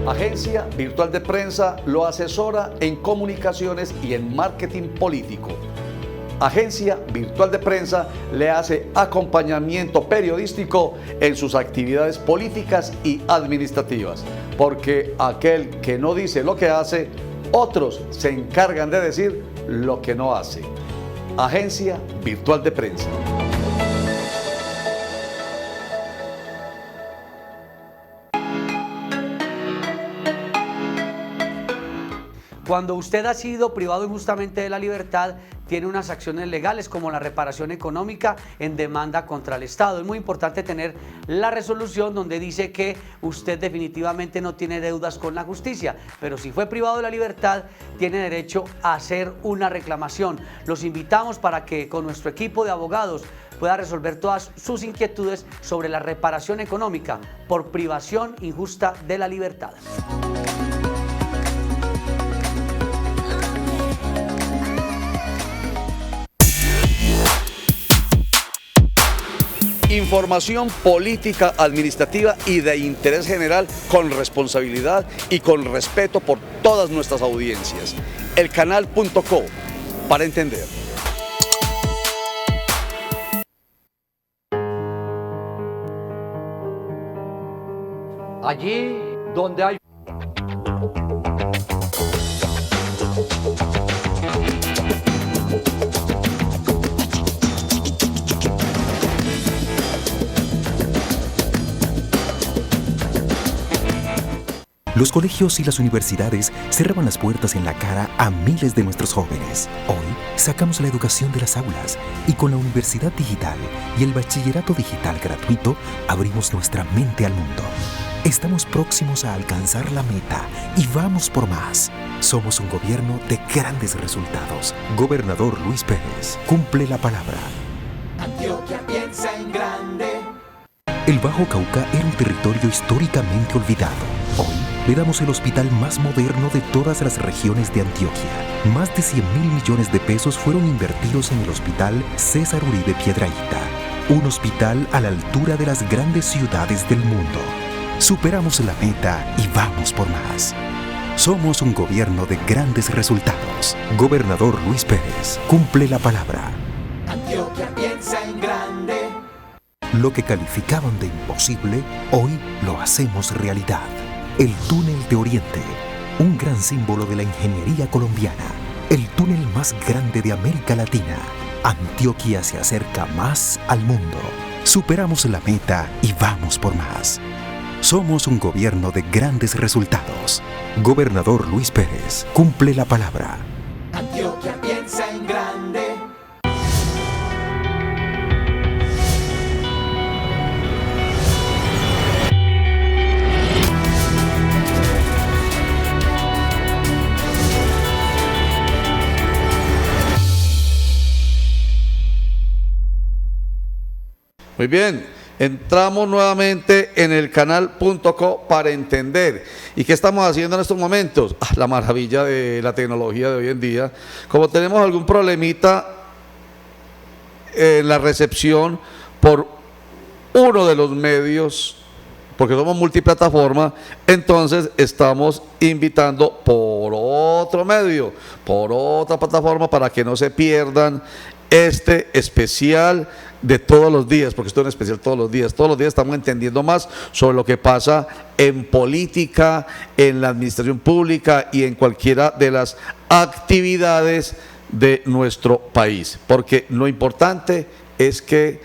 Agencia Virtual de Prensa lo asesora en comunicaciones y en marketing político. Agencia Virtual de Prensa le hace acompañamiento periodístico en sus actividades políticas y administrativas, porque aquel que no dice lo que hace, otros se encargan de decir lo que no hace. Agencia Virtual de Prensa. Cuando usted ha sido privado injustamente de la libertad, tiene unas acciones legales como la reparación económica en demanda contra el Estado. Es muy importante tener la resolución donde dice que usted definitivamente no tiene deudas con la justicia, pero si fue privado de la libertad, tiene derecho a hacer una reclamación. Los invitamos para que con nuestro equipo de abogados pueda resolver todas sus inquietudes sobre la reparación económica por privación injusta de la libertad. Información política, administrativa y de interés general con responsabilidad y con respeto por todas nuestras audiencias. El canal.co, para entender. Allí donde hay Los colegios y las universidades cerraban las puertas en la cara a miles de nuestros jóvenes. Hoy sacamos la educación de las aulas y con la Universidad Digital y el Bachillerato Digital gratuito abrimos nuestra mente al mundo. Estamos próximos a alcanzar la meta y vamos por más. Somos un gobierno de grandes resultados. Gobernador Luis Pérez cumple la palabra. Antioquia piensa en grande. El Bajo Cauca era un territorio históricamente olvidado. Hoy le damos el hospital más moderno de todas las regiones de Antioquia. Más de 100.000 millones de pesos fueron invertidos en el hospital César Uribe Piedrahíta. Un hospital a la altura de las grandes ciudades del mundo. Superamos la meta y vamos por más. Somos un gobierno de grandes resultados. Gobernador Luis Pérez cumple la palabra. Antioquia piensa en grande. Lo que calificaban de imposible, hoy lo hacemos realidad. El Túnel de Oriente, un gran símbolo de la ingeniería colombiana. El túnel más grande de América Latina. Antioquia se acerca más al mundo. Superamos la meta y vamos por más. Somos un gobierno de grandes resultados. Gobernador Luis Pérez cumple la palabra. Antioquia piensa en grande. Muy bien, entramos nuevamente en el canal.co para entender. ¿Y qué estamos haciendo en estos momentos? La maravilla de la tecnología de hoy en día. Como tenemos algún problemita en la recepción por uno de los medios, porque somos multiplataforma, entonces estamos invitando por otro medio, por otra plataforma, para que no se pierdan este especial de todos los días, porque esto es un especial todos los días estamos entendiendo más sobre lo que pasa en política, en la administración pública y en cualquiera de las actividades de nuestro país, porque lo importante es que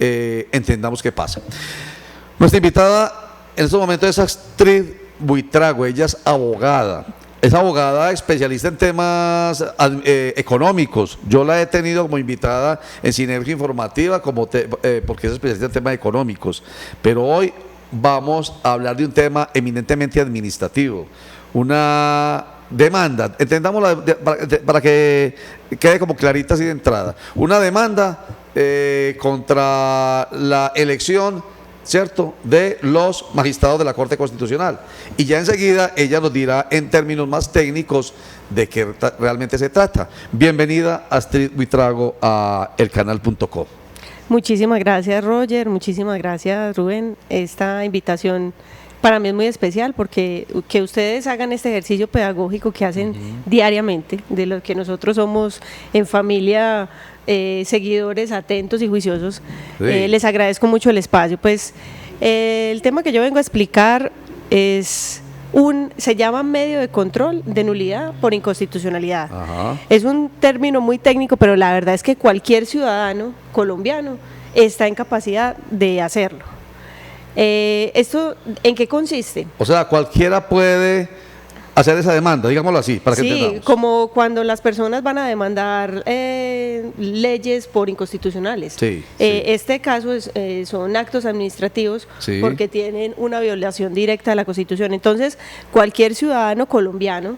entendamos qué pasa. Nuestra invitada en estos momentos es Astrid Buitrago, ella es abogada. Es abogada especialista en temas económicos. Yo la he tenido como invitada en Sinergia Informativa porque es especialista en temas económicos. Pero hoy vamos a hablar de un tema eminentemente administrativo. Una demanda, entendámosla para que quede como clarita así de entrada. Una demanda contra la elección, ¿cierto?, de los magistrados de la Corte Constitucional. Y ya enseguida ella nos dirá en términos más técnicos de qué realmente se trata. Bienvenida, Astrid Buitrago, a elcanal.co. Muchísimas gracias, Roger, muchísimas gracias, Rubén. Esta invitación para mí es muy especial porque que ustedes hagan este ejercicio pedagógico que hacen diariamente, de lo que nosotros somos en familia seguidores atentos y juiciosos. Sí. Les agradezco mucho el espacio. Pues el tema que yo vengo a explicar se llama medio de control de nulidad por inconstitucionalidad. Ajá. Es un término muy técnico, pero la verdad es que cualquier ciudadano colombiano está en capacidad de hacerlo. ¿Esto en qué consiste? O sea, cualquiera puede hacer esa demanda, digámoslo así, para que entendamos. Sí, como cuando las personas van a demandar leyes por inconstitucionales. Sí, este caso son actos administrativos porque tienen una violación directa de la Constitución. Entonces, cualquier ciudadano colombiano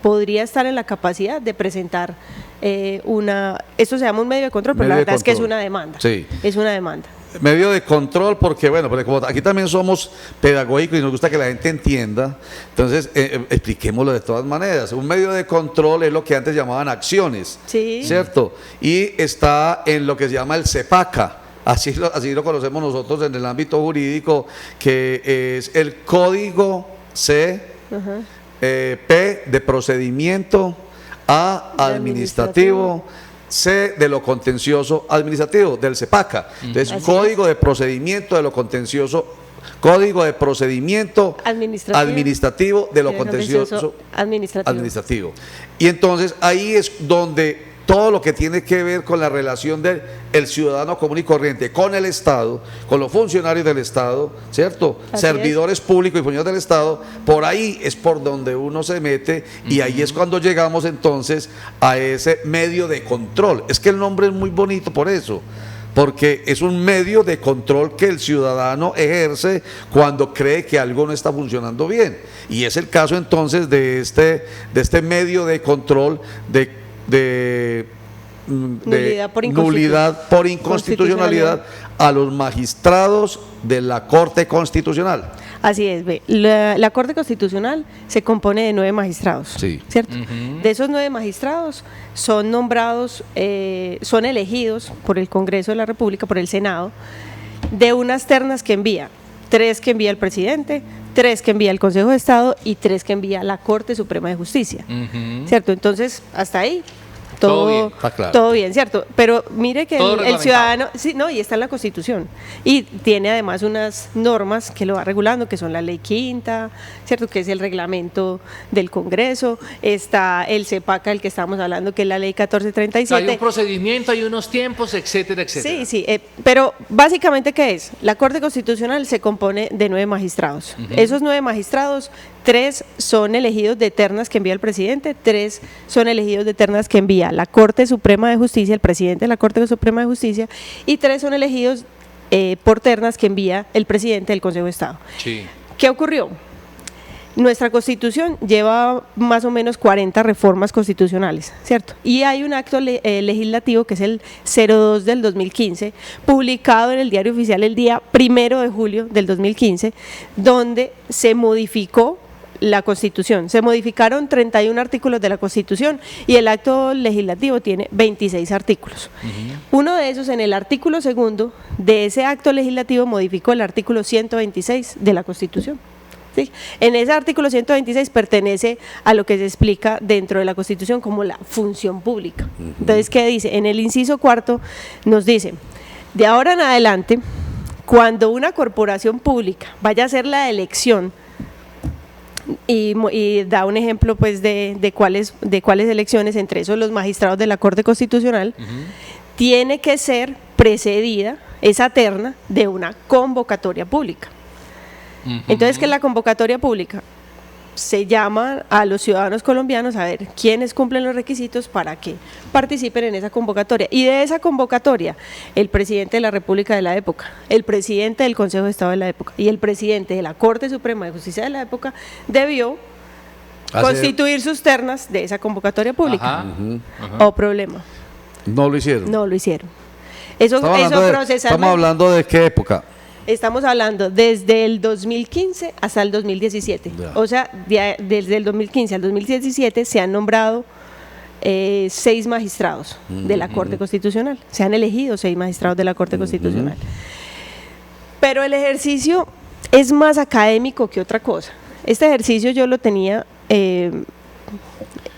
podría estar en la capacidad de presentar esto se llama un medio de control, pero la verdad es que es una demanda. Sí. Es una demanda. Medio de control porque, bueno, porque como aquí también somos pedagógicos y nos gusta que la gente entienda, entonces expliquémoslo de todas maneras. Un medio de control es lo que antes llamaban acciones, ¿cierto? Y está en lo que se llama el CEPACA, así lo conocemos nosotros en el ámbito jurídico, que es el Código P de procedimiento, A administrativo, C de lo contencioso administrativo, del CEPACA. Entonces, así Código de procedimiento de lo contencioso, Código de procedimiento administrativo de lo contencioso administrativo. Y entonces ahí es donde todo lo que tiene que ver con la relación del ciudadano común y corriente con el Estado, con los funcionarios del Estado, ¿cierto? Así servidores públicos y funcionarios del Estado, por ahí es por donde uno se mete y ahí es cuando llegamos entonces a ese medio de control. Es que el nombre es muy bonito por eso, porque es un medio de control que el ciudadano ejerce cuando cree que algo no está funcionando bien. Y es el caso entonces de este medio de control de nulidad por inconstitucionalidad a los magistrados de la Corte Constitucional. Así es, la Corte Constitucional se compone de 9 magistrados, ¿cierto? De esos 9 magistrados son nombrados, son elegidos por el Congreso de la República, por el Senado, de unas ternas que envía, 3 que envía el presidente, 3 que envía el Consejo de Estado y 3 que envía la Corte Suprema de Justicia, ¿cierto? Entonces, hasta ahí todo bien, claro. Todo bien, ¿cierto? Pero mire que el ciudadano, y está en la Constitución y tiene además unas normas que lo va regulando, que son la Ley Quinta, ¿cierto? Que es el reglamento del Congreso, está el CEPACA, el que estamos hablando, que es la Ley 1437. Hay un procedimiento, hay unos tiempos, etcétera, etcétera. Sí, pero básicamente, ¿qué es? La Corte Constitucional se compone de 9 magistrados. Esos 9 magistrados, 3 son elegidos de ternas que envía el presidente, 3 son elegidos de ternas que envía la Corte Suprema de Justicia, el presidente de la Corte Suprema de Justicia, y 3 son elegidos por ternas que envía el presidente del Consejo de Estado. Sí. ¿Qué ocurrió? Nuestra Constitución lleva más o menos 40 reformas constitucionales, ¿cierto? Y hay un acto legislativo que es el 02 del 2015, publicado en el Diario Oficial el día 1 de julio del 2015, donde se modificó la Constitución. Se modificaron 31 artículos de la Constitución y el acto legislativo tiene 26 artículos. Uno de esos, en el artículo 2 de ese acto legislativo, modificó el artículo 126 de la Constitución. ¿Sí? En ese artículo 126 pertenece a lo que se explica dentro de la Constitución como la función pública. Entonces, ¿qué dice? En el inciso 4 nos dice: de ahora en adelante, cuando una corporación pública vaya a hacer la elección, y da un ejemplo pues de cuáles elecciones, entre esos los magistrados de la Corte Constitucional, tiene que ser precedida, esa terna de una convocatoria pública. Entonces, ¿qué es la convocatoria pública? Se llama a los ciudadanos colombianos a ver quiénes cumplen los requisitos para que participen en esa convocatoria. Y de esa convocatoria, el presidente de la República de la época, el presidente del Consejo de Estado de la época y el presidente de la Corte Suprema de Justicia de la época debió constituir sus ternas de esa convocatoria pública. ¿O problema? No lo hicieron. No lo hicieron. Eso procesalmente. ¿Estamos hablando de qué época? Estamos hablando desde el 2015 hasta el 2017. Ya. O sea, desde el 2015 al 2017 se han nombrado 6 magistrados de la Corte Constitucional. Se han elegido 6 magistrados de la Corte Constitucional. Pero el ejercicio es más académico que otra cosa. Este ejercicio yo lo tenía...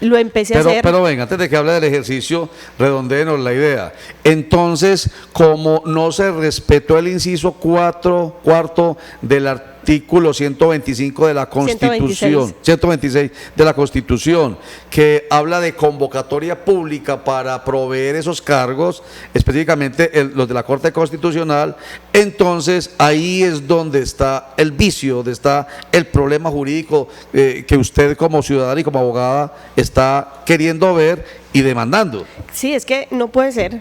lo empecé a hacer. Pero venga, antes de que hable del ejercicio, redondéenos la idea. Entonces, como no se respetó el inciso cuarto del artículo 125 de la Constitución, 126 de la Constitución, que habla de convocatoria pública para proveer esos cargos, específicamente los de la Corte Constitucional, entonces ahí es donde está el vicio, donde está el problema jurídico que usted como ciudadana y como abogada está queriendo ver y demandando. Sí, es que no puede ser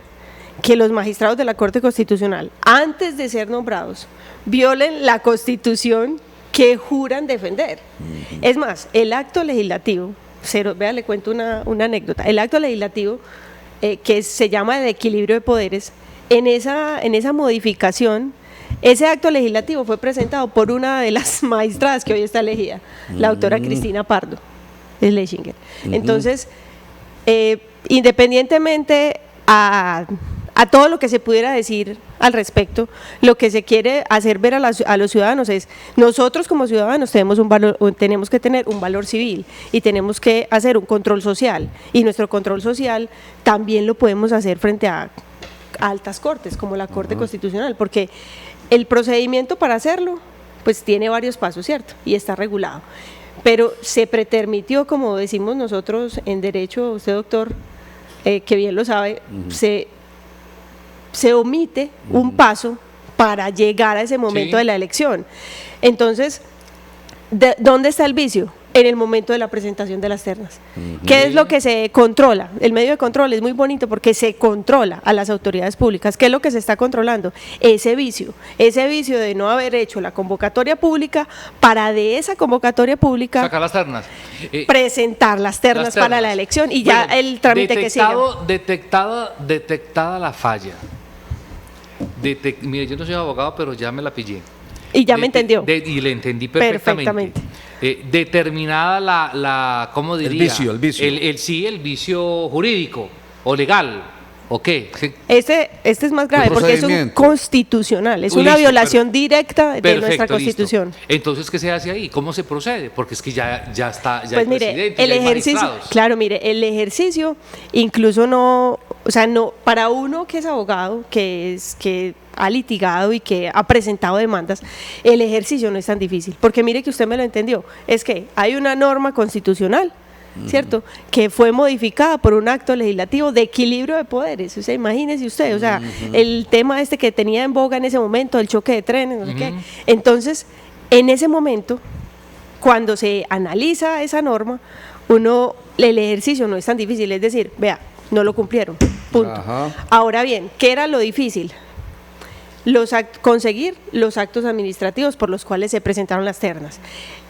que los magistrados de la Corte Constitucional, antes de ser nombrados, violen la Constitución que juran defender. Es más, el acto legislativo, le cuento una anécdota, el acto legislativo que se llama de equilibrio de poderes, en esa modificación, ese acto legislativo fue presentado por una de las magistradas que hoy está elegida, la doctora Cristina Pardo Schlesinger. Entonces, independientemente a todo lo que se pudiera decir al respecto, lo que se quiere hacer ver a los ciudadanos es, nosotros como ciudadanos tenemos que tener un valor civil y tenemos que hacer un control social, y nuestro control social también lo podemos hacer frente a altas cortes como la Corte Constitucional, porque el procedimiento para hacerlo pues tiene varios pasos, ¿cierto? Y está regulado, pero se pretermitió, como decimos nosotros en derecho, usted doctor, que bien lo sabe, se omite un paso para llegar a ese momento de la elección. Entonces, ¿dónde está el vicio? En el momento de la presentación de las ternas. ¿Qué es lo que se controla? El medio de control es muy bonito porque se controla a las autoridades públicas. ¿Qué es lo que se está controlando? Ese vicio de no haber hecho la convocatoria pública para de esa convocatoria pública sacar las ternas. Presentar las ternas para la elección y ya el trámite que sigue. Detectada la falla. Mire, yo no soy abogado, pero ya me la pillé. Y ya me entendió. Y le entendí perfectamente. Determinada ¿cómo diría? El vicio. El vicio jurídico o legal. ¿O qué? Este es más grave porque es un constitucional, es una violación directa de nuestra Constitución. Listo. Entonces, ¿qué se hace ahí? ¿Cómo se procede? Porque es que ya está, ya pues mire, el ejercicio, claro, mire, el ejercicio incluso no, para uno que es abogado, que ha litigado y que ha presentado demandas, el ejercicio no es tan difícil, porque mire que usted me lo entendió, es que hay una norma constitucional, ¿cierto? Que fue modificada por un acto legislativo de equilibrio de poderes. O sea, imagínese usted, o sea, el tema que tenía en boga en ese momento, el choque de trenes, no sé qué. Entonces, en ese momento, cuando se analiza esa norma, el ejercicio no es tan difícil, es decir, vea, no lo cumplieron, punto. Ahora bien, ¿qué era lo difícil? Conseguir los actos administrativos por los cuales se presentaron las ternas.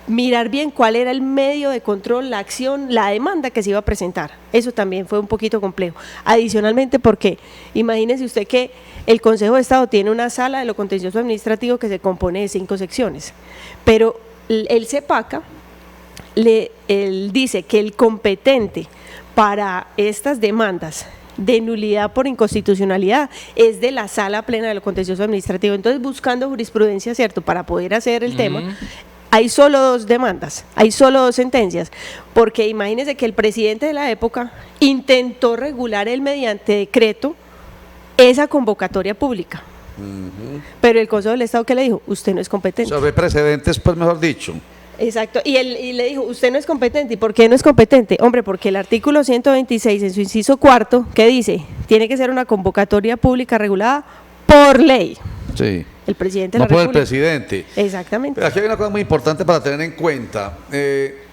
Mirar bien cuál era el medio de control, la acción, la demanda que se iba a presentar. Eso también fue un poquito complejo. Adicionalmente, porque imagínese usted que el Consejo de Estado tiene una sala de lo contencioso administrativo que se compone de 5 secciones, pero el CEPACA él dice que el competente para estas demandas de nulidad por inconstitucionalidad es de la sala plena de lo contencioso administrativo. Entonces, buscando jurisprudencia, ¿cierto?, para poder hacer el tema, hay solo 2 demandas, hay solo 2 sentencias, porque imagínense que el presidente de la época intentó regular mediante decreto esa convocatoria pública, pero el Consejo del Estado, ¿qué le dijo? Usted no es competente. Sobre precedentes, pues mejor dicho. Exacto, y le dijo, usted no es competente. ¿Y por qué no es competente? Hombre, porque el artículo 126 en su inciso 4, ¿qué dice? Tiene que ser una convocatoria pública regulada por ley. Sí. El presidente de no la por República. el presidente. Exactamente. Pero aquí hay una cosa muy importante para tener en cuenta.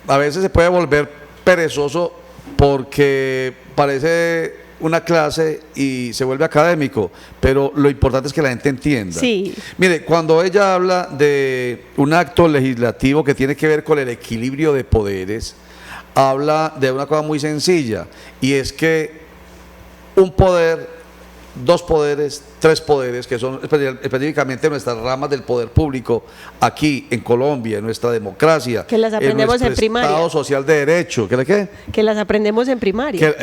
A veces se puede volver perezoso porque parece una clase y se vuelve académico, pero lo importante es que la gente entienda. Sí. Mire, cuando ella habla de un acto legislativo que tiene que ver con el equilibrio de poderes, habla de una cosa muy sencilla, y es que un poder, dos poderes, tres poderes, que son específicamente nuestras ramas del poder público aquí en Colombia, en nuestra democracia, que las aprendemos en primaria. Estado social de derecho, ¿qué? Que las aprendemos en primaria.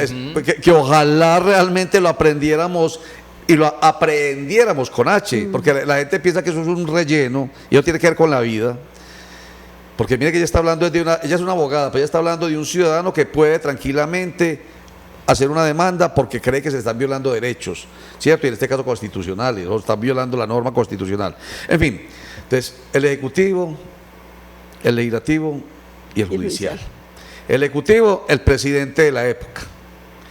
Que ojalá realmente lo aprendiéramos y lo aprendiéramos con H, porque la gente piensa que eso es un relleno y eso tiene que ver con la vida. Porque mire que ella está hablando ella es una abogada, pero ella está hablando de un ciudadano que puede tranquilamente hacer una demanda porque cree que se están violando derechos, ¿cierto? Y en este caso constitucionales, o están violando la norma constitucional. En fin, entonces, el Ejecutivo, el Legislativo y el Judicial. El Ejecutivo, el presidente de la época.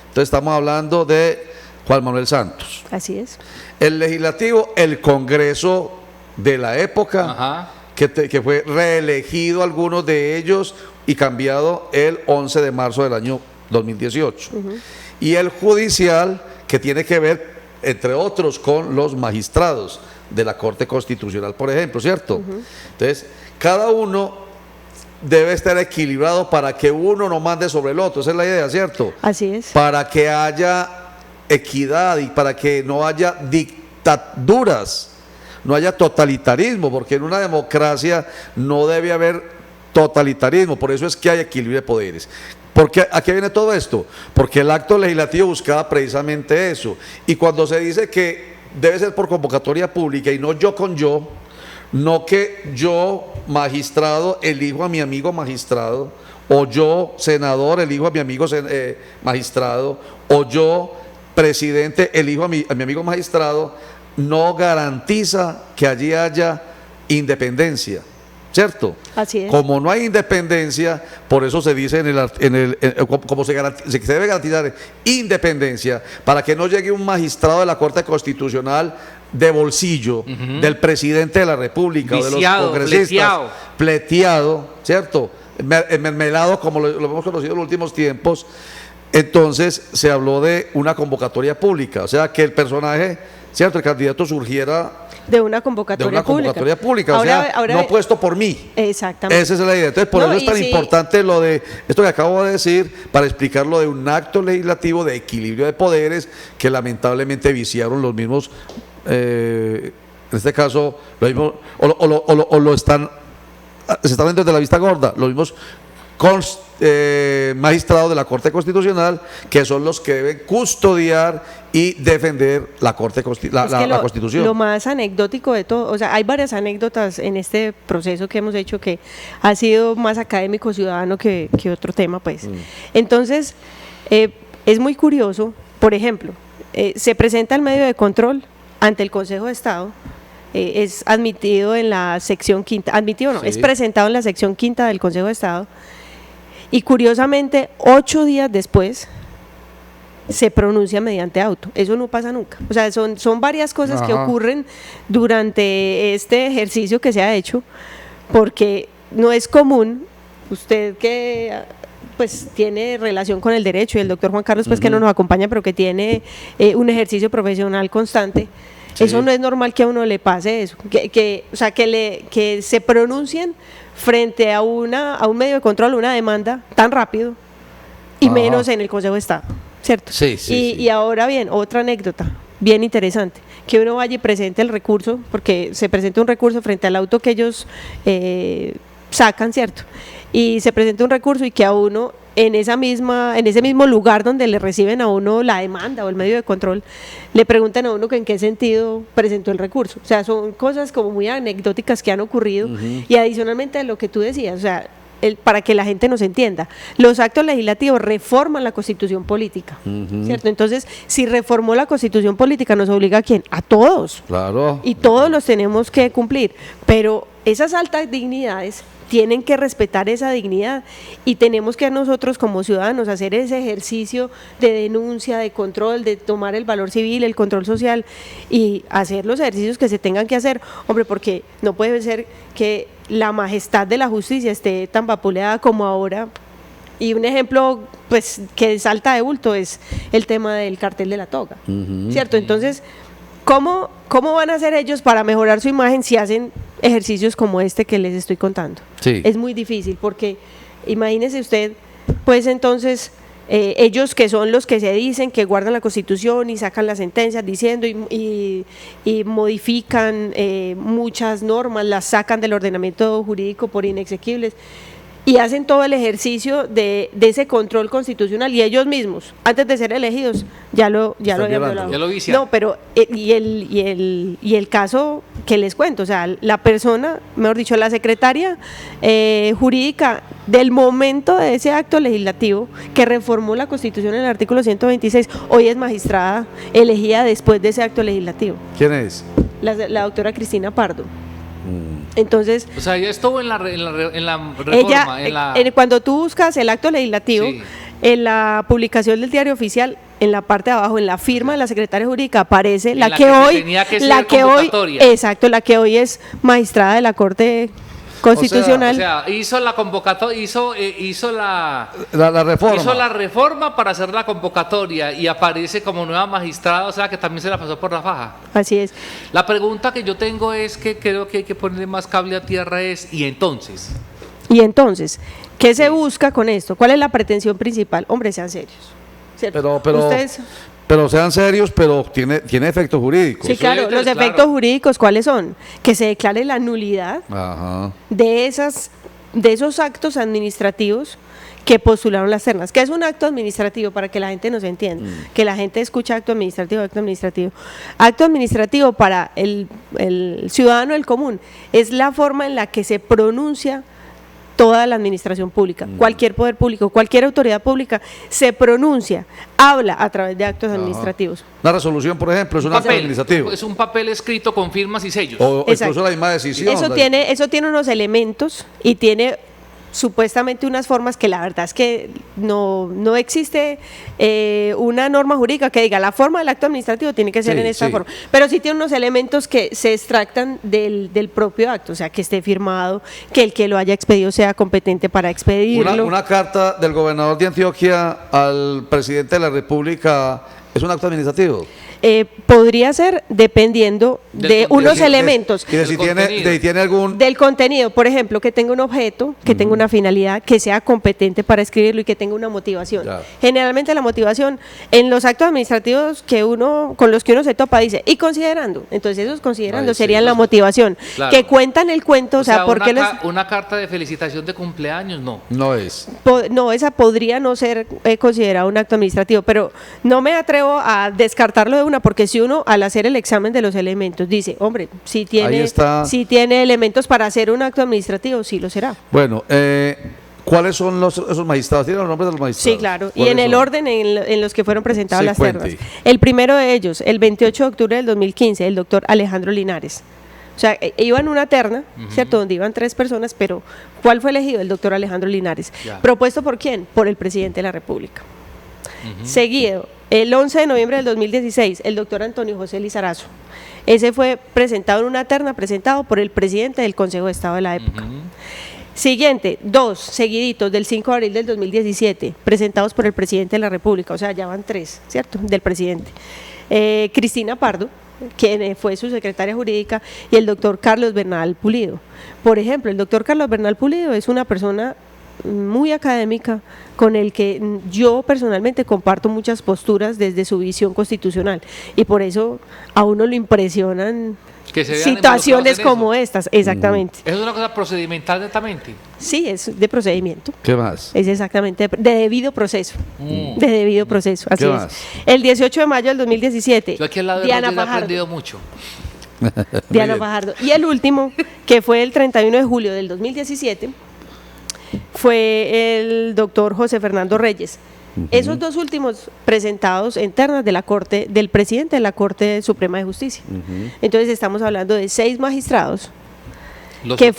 Entonces estamos hablando de Juan Manuel Santos. Así es. El Legislativo, el Congreso de la época. Ajá. Que fue reelegido algunos de ellos y cambiado el 11 de marzo del año 2018. Y el judicial, que tiene que ver, entre otros, con los magistrados de la Corte Constitucional, por ejemplo, ¿cierto? Entonces, cada uno debe estar equilibrado para que uno no mande sobre el otro, esa es la idea, ¿cierto? Así es. Para que haya equidad y para que no haya dictaduras, no haya totalitarismo, porque en una democracia no debe haber totalitarismo, por eso es que hay equilibrio de poderes. ¿Por qué? ¿A qué viene todo esto? Porque el acto legislativo buscaba precisamente eso, y cuando se dice que debe ser por convocatoria pública y no yo con yo, no que yo, magistrado, elijo a mi amigo magistrado, o yo, senador, elijo a mi amigo magistrado, o yo, presidente, elijo a mi amigo magistrado, no garantiza que allí haya independencia, ¿cierto? Así es. Como no hay independencia, por eso se dice como se debe garantizar independencia, para que no llegue un magistrado de la Corte Constitucional de bolsillo del presidente de la República, viciado, o de los congresistas, pleteado, ¿cierto? Mermelado, como lo hemos conocido en los últimos tiempos. Entonces se habló de una convocatoria pública, o sea, que el personaje, ¿cierto?, el candidato surgiera de una convocatoria pública, ahora, no puesto por mí. Exactamente. Esa es la idea. Entonces, por eso es tan importante lo de esto que acabo de decir, para explicar lo de un acto legislativo de equilibrio de poderes que lamentablemente viciaron los mismos, en este caso, lo mismo, se están viendo desde la vista gorda, los mismos magistrados de la Corte Constitucional, que son los que deben custodiar y defender la Constitución. Lo más anecdótico de todo, o sea, hay varias anécdotas en este proceso que hemos hecho que ha sido más académico ciudadano que otro tema, pues. Entonces, es muy curioso, por ejemplo, se presenta el medio de control ante el Consejo de Estado, es admitido en la sección quinta, es presentado en la sección quinta del Consejo de Estado, y curiosamente 8 días después se pronuncia mediante auto. Eso no pasa nunca. O sea, son varias cosas que ocurren durante este ejercicio que se ha hecho, porque no es común, usted que pues tiene relación con el derecho, y el doctor Juan Carlos pues que no nos acompaña, pero que tiene un ejercicio profesional constante. Sí. Eso no es normal que a uno le pase eso, que se pronuncien frente a un medio de control, una demanda tan rápido, y menos en el Consejo de Estado, ¿cierto? Y ahora bien, otra anécdota bien interesante, que uno vaya y presente el recurso, porque se presenta un recurso frente al auto que ellos sacan, ¿cierto? Y se presenta un recurso y que a uno en ese mismo lugar donde le reciben a uno la demanda o el medio de control, le preguntan a uno que en qué sentido presentó el recurso. O sea, son cosas como muy anecdóticas que han ocurrido, y adicionalmente a lo que tú decías, o sea, para que la gente nos entienda, los actos legislativos reforman la Constitución política, ¿cierto? Entonces, si reformó la Constitución política, ¿nos obliga a quién? A todos. Claro. Y todos los tenemos que cumplir, pero esas altas dignidades tienen que respetar esa dignidad y tenemos que nosotros como ciudadanos hacer ese ejercicio de denuncia, de control, de tomar el valor civil, el control social y hacer los ejercicios que se tengan que hacer, hombre, porque no puede ser que la majestad de la justicia esté tan vapuleada como ahora. Y un ejemplo pues que salta de bulto es el tema del cartel de la toga, ¿cierto? Entonces, ¿cómo van a hacer ellos para mejorar su imagen si hacen ejercicios como este que les estoy contando? Sí. Es muy difícil porque imagínese usted, pues entonces ellos que son los que se dicen que guardan la Constitución y sacan las sentencias diciendo y modifican muchas normas, las sacan del ordenamiento jurídico por inexequibles y hacen todo el ejercicio de ese control constitucional y ellos mismos, antes de ser elegidos, ya lo habían violado. Ya lo vician. No, pero y el caso que les cuento, o sea, la persona, mejor dicho, la secretaria jurídica del momento de ese acto legislativo que reformó la Constitución en el artículo 126, hoy es magistrada elegida después de ese acto legislativo. ¿Quién es? La doctora Cristina Pardo. Entonces, o sea, ella estuvo en la reforma. Ella, cuando tú buscas el acto legislativo, sí, en la publicación del diario oficial, en la parte de abajo, en la firma de la secretaria jurídica, aparece la que hoy es magistrada de la Corte Constitucional. O sea, hizo la convocatoria, hizo la reforma. Hizo la reforma para hacer la convocatoria y aparece como nueva magistrada, o sea que también se la pasó por la faja. Así es. La pregunta que yo tengo es que creo que hay que ponerle más cable a tierra es, ¿y entonces? ¿Qué se busca con esto? ¿Cuál es la pretensión principal? Hombre, sean serios. ¿Cierto? Pero sean serios, pero tiene efectos jurídicos. Sí, claro, los efectos jurídicos, ¿cuáles son? Que se declare la nulidad de esos actos administrativos que postularon las ternas. ¿Qué es un acto administrativo? Para que la gente nos entienda, que la gente escucha acto administrativo. Acto administrativo para el ciudadano del común es la forma en la que se pronuncia toda la administración pública, cualquier poder público, cualquier autoridad pública se pronuncia, habla a través de actos administrativos. Una resolución, por ejemplo, es un acto administrativo. Es un papel escrito con firmas y sellos. O incluso la misma decisión. Eso tiene unos elementos y tiene supuestamente unas formas que la verdad es que no existe una norma jurídica que diga la forma del acto administrativo tiene que ser en esta forma, pero sí tiene unos elementos que se extractan del propio acto, o sea, que esté firmado, que el que lo haya expedido sea competente para expedirlo. Una carta del gobernador de Antioquia al presidente de la República es un acto administrativo. Podría ser dependiendo de unos elementos. Y de si tiene algún... Del contenido, por ejemplo, que tenga un objeto, que tenga una finalidad, que sea competente para escribirlo y que tenga una motivación. Claro. Generalmente la motivación en los actos administrativos con los que uno se topa dice, y considerando, entonces esos considerando serían la motivación. Claro. Que cuentan el cuento, o sea, ¿por qué una carta de felicitación de cumpleaños? No es. No, esa podría no ser considerada un acto administrativo, pero no me atrevo a descartarlo de porque si uno al hacer el examen de los elementos dice, hombre, si tiene elementos para hacer un acto administrativo, sí lo será. Bueno, ¿cuáles son esos magistrados? ¿Tienen los nombres de los magistrados? Sí, claro, y en el orden en los que fueron presentadas las ternas. El primero de ellos, el 28 de octubre del 2015, el doctor Alejandro Linares. O sea, iban una terna, ¿cierto? Donde iban 3 personas, pero ¿cuál fue elegido? El doctor Alejandro Linares. ¿Propuesto por quién? Por el presidente de la República. Seguido, el 11 de noviembre del 2016, el doctor Antonio José Lizarazo. Ese fue presentado en una terna, presentado por el presidente del Consejo de Estado de la época. Siguiente, 2 seguiditos del 5 de abril del 2017, presentados por el presidente de la República, o sea, ya van 3, ¿cierto?, del presidente. Cristina Pardo, quien fue su secretaria jurídica, y el doctor Carlos Bernal Pulido. Por ejemplo, el doctor Carlos Bernal Pulido es una persona muy académica, con el que yo personalmente comparto muchas posturas desde su visión constitucional, y por eso a uno lo impresionan situaciones como estas, exactamente. ¿Es una cosa procedimental netamente? Sí, es de procedimiento. ¿Qué más? Es exactamente de debido proceso. De debido proceso, así ¿Qué es. más? El 18 de mayo del 2017, yo aquí al lado de Diana he aprendido mucho. Diana Fajardo. Y el último, que fue el 31 de julio del 2017, fue el doctor José Fernando Reyes. Esos 2 últimos presentados en ternas de la Corte, del presidente de la Corte Suprema de Justicia. Entonces estamos hablando de 6 magistrados que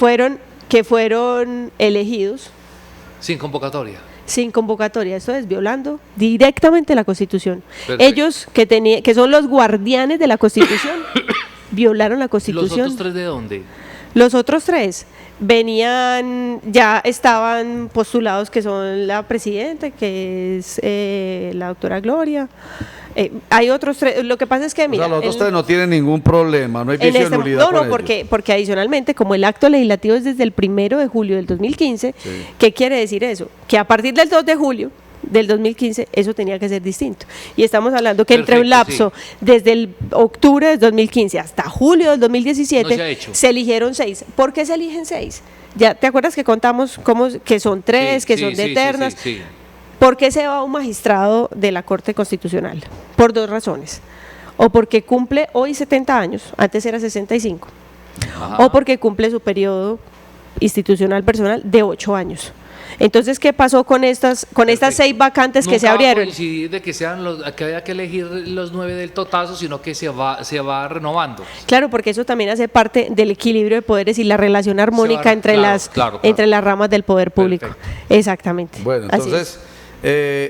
que fueron elegidos sin convocatoria. Sin convocatoria, esto es violando directamente la Constitución. Perfecto. Ellos que son los guardianes de la Constitución, violaron la Constitución. ¿Los otros 3 de dónde? Los otros 3 venían, ya estaban postulados, que son la presidenta, que es la doctora Gloria. Hay otros 3, lo que pasa es que, mira, o sea, los otros 3 no tienen ningún problema, no hay vicio de nulidad. No, porque adicionalmente, como el acto legislativo es desde el 1 de julio del 2015, sí. ¿Qué quiere decir eso? Que a partir del 2 de julio del 2015 eso tenía que ser distinto. Y estamos hablando que entre un lapso desde el octubre del 2015 hasta julio del 2017 se eligieron 6. ¿Por qué se eligen 6? Ya te acuerdas que contamos que son 3, que son de ternas. Sí. ¿Por qué se va un magistrado de la Corte Constitucional? Por 2 razones. O porque cumple hoy 70 años, antes era 65. Ajá. O porque cumple su periodo institucional personal de 8 años. Entonces, ¿qué pasó con estas 6 vacantes que se abrieron? No coincidir de que sean que haya que elegir los 9 del totazo, sino que se va renovando. Claro, porque eso también hace parte del equilibrio de poderes y la relación armónica entre las ramas del poder público. Perfecto. Exactamente. Bueno, entonces,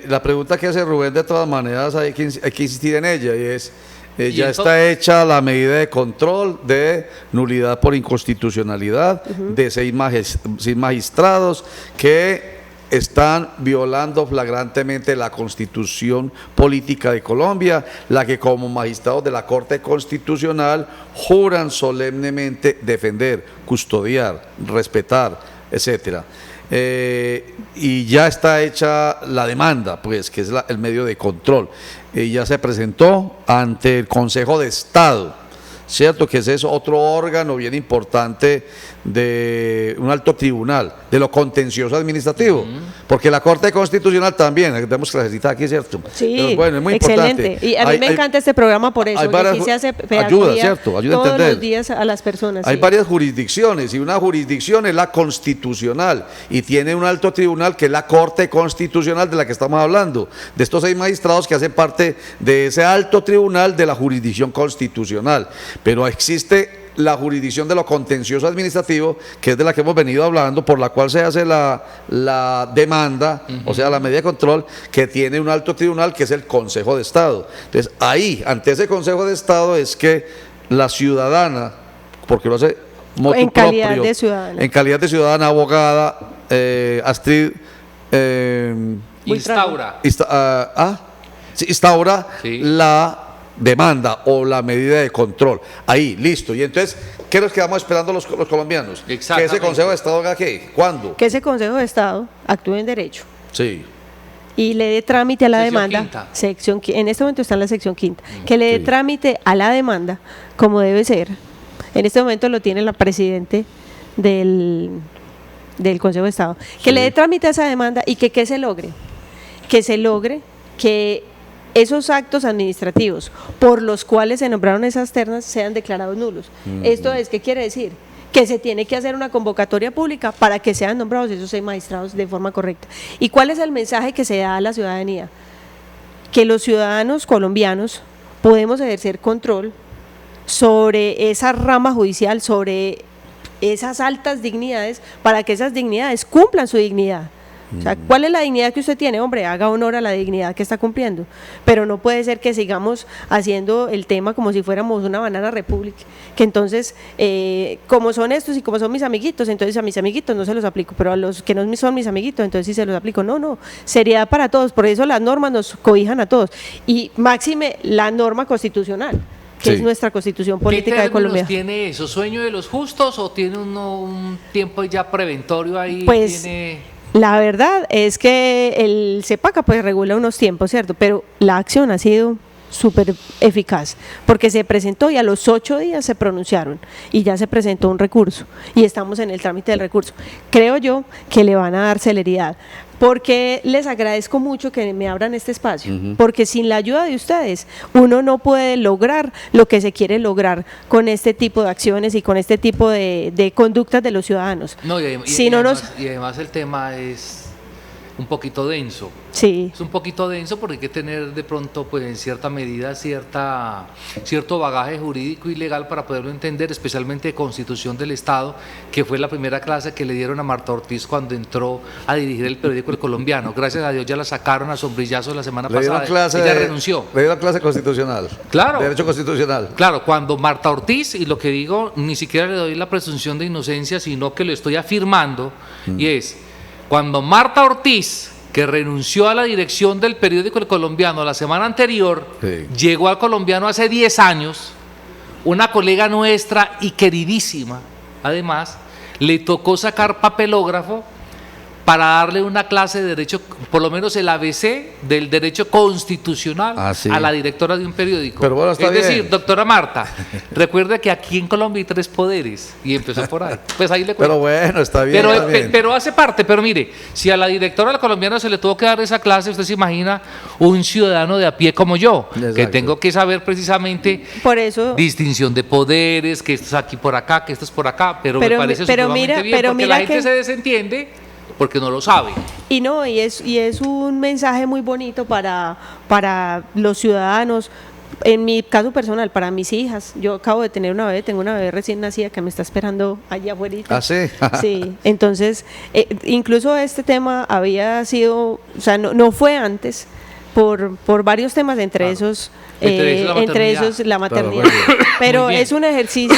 la pregunta que hace Rubén, de todas maneras, hay que insistir en ella, y es, ya está hecha la medida de control de nulidad por inconstitucionalidad de 6 magistrados que están violando flagrantemente la Constitución Política de Colombia, la que como magistrados de la Corte Constitucional juran solemnemente defender, custodiar, respetar, etcétera. Y ya está hecha la demanda, pues, que es el medio de control. Ya se presentó ante el Consejo de Estado, ¿cierto? Que ese es otro órgano bien importante de un alto tribunal, de lo contencioso administrativo, porque la Corte Constitucional también, tenemos que necesitar aquí, ¿cierto? Sí, pero bueno, es muy excelente. Importante. Y a mí me encanta este programa por eso, aquí se hace ayuda, ¿cierto? Ayuda todos a entender. Los días a las personas. Hay varias jurisdicciones, y una jurisdicción es la constitucional, y tiene un alto tribunal que es la Corte Constitucional de la que estamos hablando, de estos 6 magistrados que hacen parte de ese alto tribunal de la jurisdicción constitucional. Pero existe la jurisdicción de lo contencioso administrativo, que es de la que hemos venido hablando, por la cual se hace la demanda, o sea, la medida de control, que tiene un alto tribunal, que es el Consejo de Estado. Entonces, ahí, ante ese Consejo de Estado, es que la ciudadana, porque lo hace motu en calidad propio, de ciudadana, en calidad de ciudadana, abogada, Astrid instaura la demanda o la medida de control. Ahí, listo. Y entonces, ¿qué nos quedamos esperando los colombianos? Que ese Consejo de Estado haga qué, ¿cuándo? Que ese Consejo de Estado actúe en derecho. Sí. Y le dé trámite a la demanda. En este momento está en la sección 5ª. Que le dé trámite a la demanda como debe ser. En este momento lo tiene la presidente del Consejo de Estado. Que le dé trámite a esa demanda y que se logre. Que se logre que esos actos administrativos por los cuales se nombraron esas ternas sean declarados nulos. Esto es, ¿qué quiere decir? Que se tiene que hacer una convocatoria pública para que sean nombrados esos 6 magistrados de forma correcta. ¿Y cuál es el mensaje que se da a la ciudadanía? Que los ciudadanos colombianos podemos ejercer control sobre esa rama judicial, sobre esas altas dignidades, para que esas dignidades cumplan su dignidad. O sea, ¿cuál es la dignidad que usted tiene? Hombre, haga honor a la dignidad que está cumpliendo. Pero no puede ser que sigamos haciendo el tema como si fuéramos una banana republic. Que entonces, como son estos y como son mis amiguitos, entonces a mis amiguitos no se los aplico, pero a los que no son mis amiguitos, entonces sí se los aplico. No, seriedad para todos. Por eso las normas nos cobijan a todos. Y máxime la norma constitucional, que es nuestra Constitución Política de Colombia. ¿Qué tiene eso? ¿Sueño de los justos o tiene un tiempo ya preventorio ahí? Pues la verdad es que el CEPACA pues regula unos tiempos, ¿cierto? Pero la acción ha sido súper eficaz, porque se presentó y a los 8 días se pronunciaron y ya se presentó un recurso y estamos en el trámite del recurso. Creo yo que le van a dar celeridad, porque les agradezco mucho que me abran este espacio, porque sin la ayuda de ustedes uno no puede lograr lo que se quiere lograr con este tipo de acciones y con este tipo de conductas de los ciudadanos. No, y además el tema es un poquito denso. Sí. Es un poquito denso porque hay que tener de pronto, pues en cierta medida, cierto bagaje jurídico y legal para poderlo entender, especialmente de Constitución del Estado, que fue la primera clase que le dieron a Marta Ortiz cuando entró a dirigir el periódico El Colombiano. Gracias a Dios ya la sacaron a sombrillazos la semana pasada. Ella renunció. Le dieron clase constitucional. Claro. Derecho constitucional. Claro, cuando Marta Ortiz, y lo que digo, ni siquiera le doy la presunción de inocencia, sino que lo estoy afirmando, y es, cuando Marta Ortiz, que renunció a la dirección del periódico El Colombiano la semana anterior, llegó al Colombiano hace 10 años, una colega nuestra y queridísima, además, le tocó sacar papelógrafo para darle una clase de derecho, por lo menos el ABC del derecho constitucional a la directora de un periódico. Pero bueno, está bien. Decir, doctora Marta, recuerde que aquí en Colombia hay 3 poderes y empezó por ahí. Pues ahí le cuento. Pero bueno, está bien. Pero hace parte, pero mire, si a la directora del Colombiano se le tuvo que dar esa clase, usted se imagina un ciudadano de a pie como yo, que tengo que saber precisamente por eso, distinción de poderes, que esto es aquí por acá, que esto es por acá, pero me parece sumamente bien, porque la gente se desentiende porque no lo sabe. Y es un mensaje muy bonito para los ciudadanos. En mi caso personal, para mis hijas, yo acabo de tener una bebé, tengo una bebé recién nacida que me está esperando allá afuera. ¿Ah, sí? Sí, entonces, incluso este tema había sido, o sea, no fue antes, por varios temas, entre esos la maternidad. Claro, pero es un ejercicio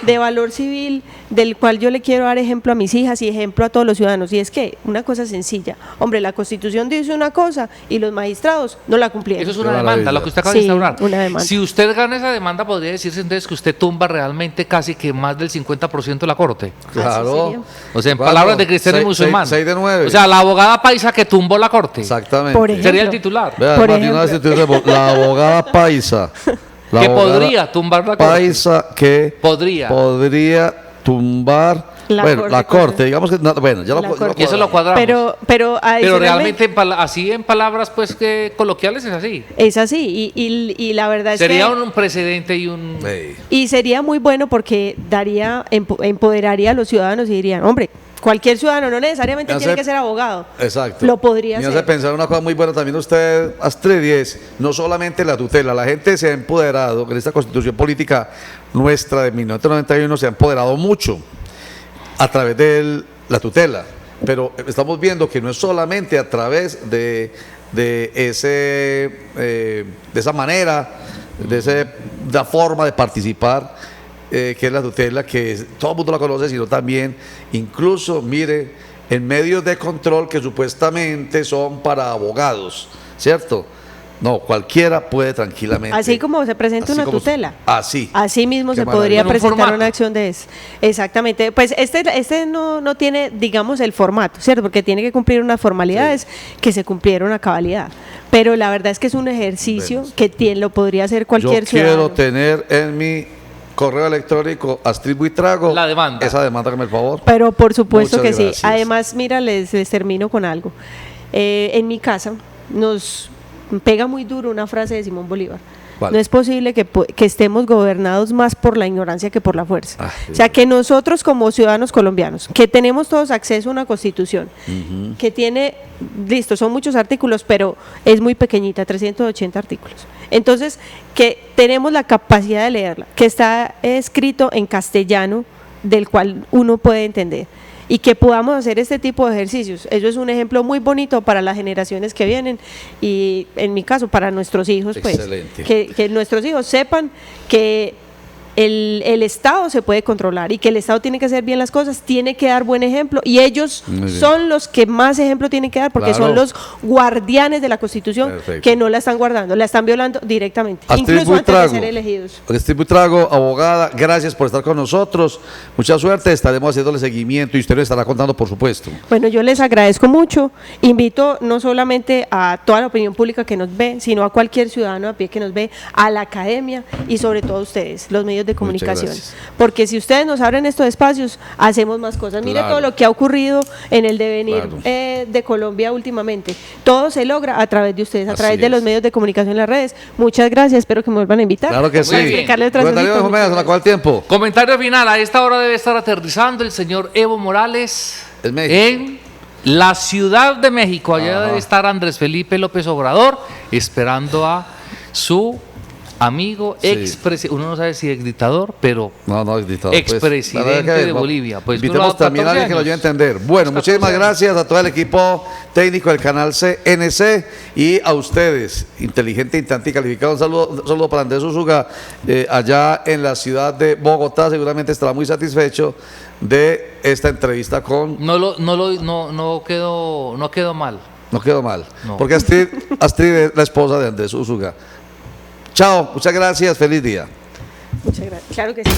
de valor civil del cual yo le quiero dar ejemplo a mis hijas y ejemplo a todos los ciudadanos, y es que una cosa sencilla, hombre, la Constitución dice una cosa y los magistrados no la cumplieron. Eso es una demanda, lo que usted acaba de instaurar. Una demanda. Si usted gana esa demanda, podría decirse entonces que usted tumba realmente casi que más del 50% de la Corte. Claro. O sea, en palabras de cristiano y musulmán. 6 de 9. O sea, la abogada paisa que tumbó la Corte. Exactamente. Por ejemplo, sería el titular. Vea, por ejemplo, la abogada paisa. Que podría tumbar la Corte. Paisa que podría tumbar la corte, digamos que bueno, ya y eso lo cuadramos. Pero realmente así en palabras pues que coloquiales es así. Es así y la verdad sería es que un precedente y sería muy bueno porque empoderaría a los ciudadanos y dirían, hombre, cualquier ciudadano, no necesariamente tiene que ser abogado. Exacto. Lo podría hacer. Me hace pensar una cosa muy buena también usted, Astrid, y es no solamente la tutela, la gente se ha empoderado, en esta constitución política nuestra de 1991 se ha empoderado mucho a través de la tutela, pero estamos viendo que no es solamente a través de esa manera, de esa forma de participar, que es la tutela, que todo el mundo la conoce, sino también, incluso, mire, en medios de control que supuestamente son para abogados, ¿cierto? No, cualquiera puede tranquilamente. Así como se presenta una tutela. Así mismo se maravilla. podría presentar una acción de eso. Exactamente. Pues este no tiene, digamos, el formato, ¿cierto? Porque tiene que cumplir unas formalidades que se cumplieron a cabalidad. Pero la verdad es que es un ejercicio que lo podría hacer cualquier ciudadano. Yo quiero tener en mi correo electrónico Astrid Buitrago la demanda. Esa demanda, que el favor. Pero por supuesto Muchas que gracias. sí. Además, mira, les termino con algo. En mi casa nos pega muy duro una frase de Simón Bolívar. ¿Cuál? No es posible que estemos gobernados más por la ignorancia que por la fuerza. O sea, que nosotros como ciudadanos colombianos, que tenemos todos acceso a una constitución, que tiene, listo, son muchos artículos, pero es muy pequeñita, 380 artículos. Entonces, que tenemos la capacidad de leerla, que está escrito en castellano, del cual uno puede entender, y que podamos hacer este tipo de ejercicios. Eso es un ejemplo muy bonito para las generaciones que vienen y en mi caso para nuestros hijos, pues que nuestros hijos sepan que el Estado se puede controlar y que el Estado tiene que hacer bien las cosas, tiene que dar buen ejemplo y ellos son los que más ejemplo tienen que dar porque son los guardianes de la Constitución que no la están guardando, la están violando directamente, incluso antes de ser elegidos. Astrid Buitrago, abogada, gracias por estar con nosotros, mucha suerte, estaremos haciéndole seguimiento y usted nos estará contando, por supuesto. Bueno, yo les agradezco mucho, invito no solamente a toda la opinión pública que nos ve, sino a cualquier ciudadano a pie que nos ve, a la academia y sobre todo a ustedes, los medios de comunicación, porque si ustedes nos abren estos espacios, hacemos más cosas. Mire todo lo que ha ocurrido en el devenir de Colombia últimamente, todo se logra a través de ustedes, a través de los medios de comunicación en las redes. Muchas gracias, espero que me vuelvan a invitar. Claro que sí. Comentario de Joméaz, ¿en la cual tiempo? Comentario final, a esta hora debe estar aterrizando el señor Evo Morales en la Ciudad de México. Allá debe estar Andrés Felipe López Obrador esperando a su amigo, expresidente, uno no sabe si es dictador, pero expresidente pues, de Bolivia. Pues invitemos también a alguien que lo ayude a entender. Bueno, muchísimas gracias a todo el equipo técnico del canal CNC y a ustedes, inteligente, instante y calificado. Un saludo para Andrés Úsuga, allá en la ciudad de Bogotá. Seguramente estará muy satisfecho de esta entrevista con... No quedó mal. No quedó mal, no. Porque Astrid es la esposa de Andrés Úsuga. Chao, muchas gracias, feliz día. Muchas gracias, claro que sí.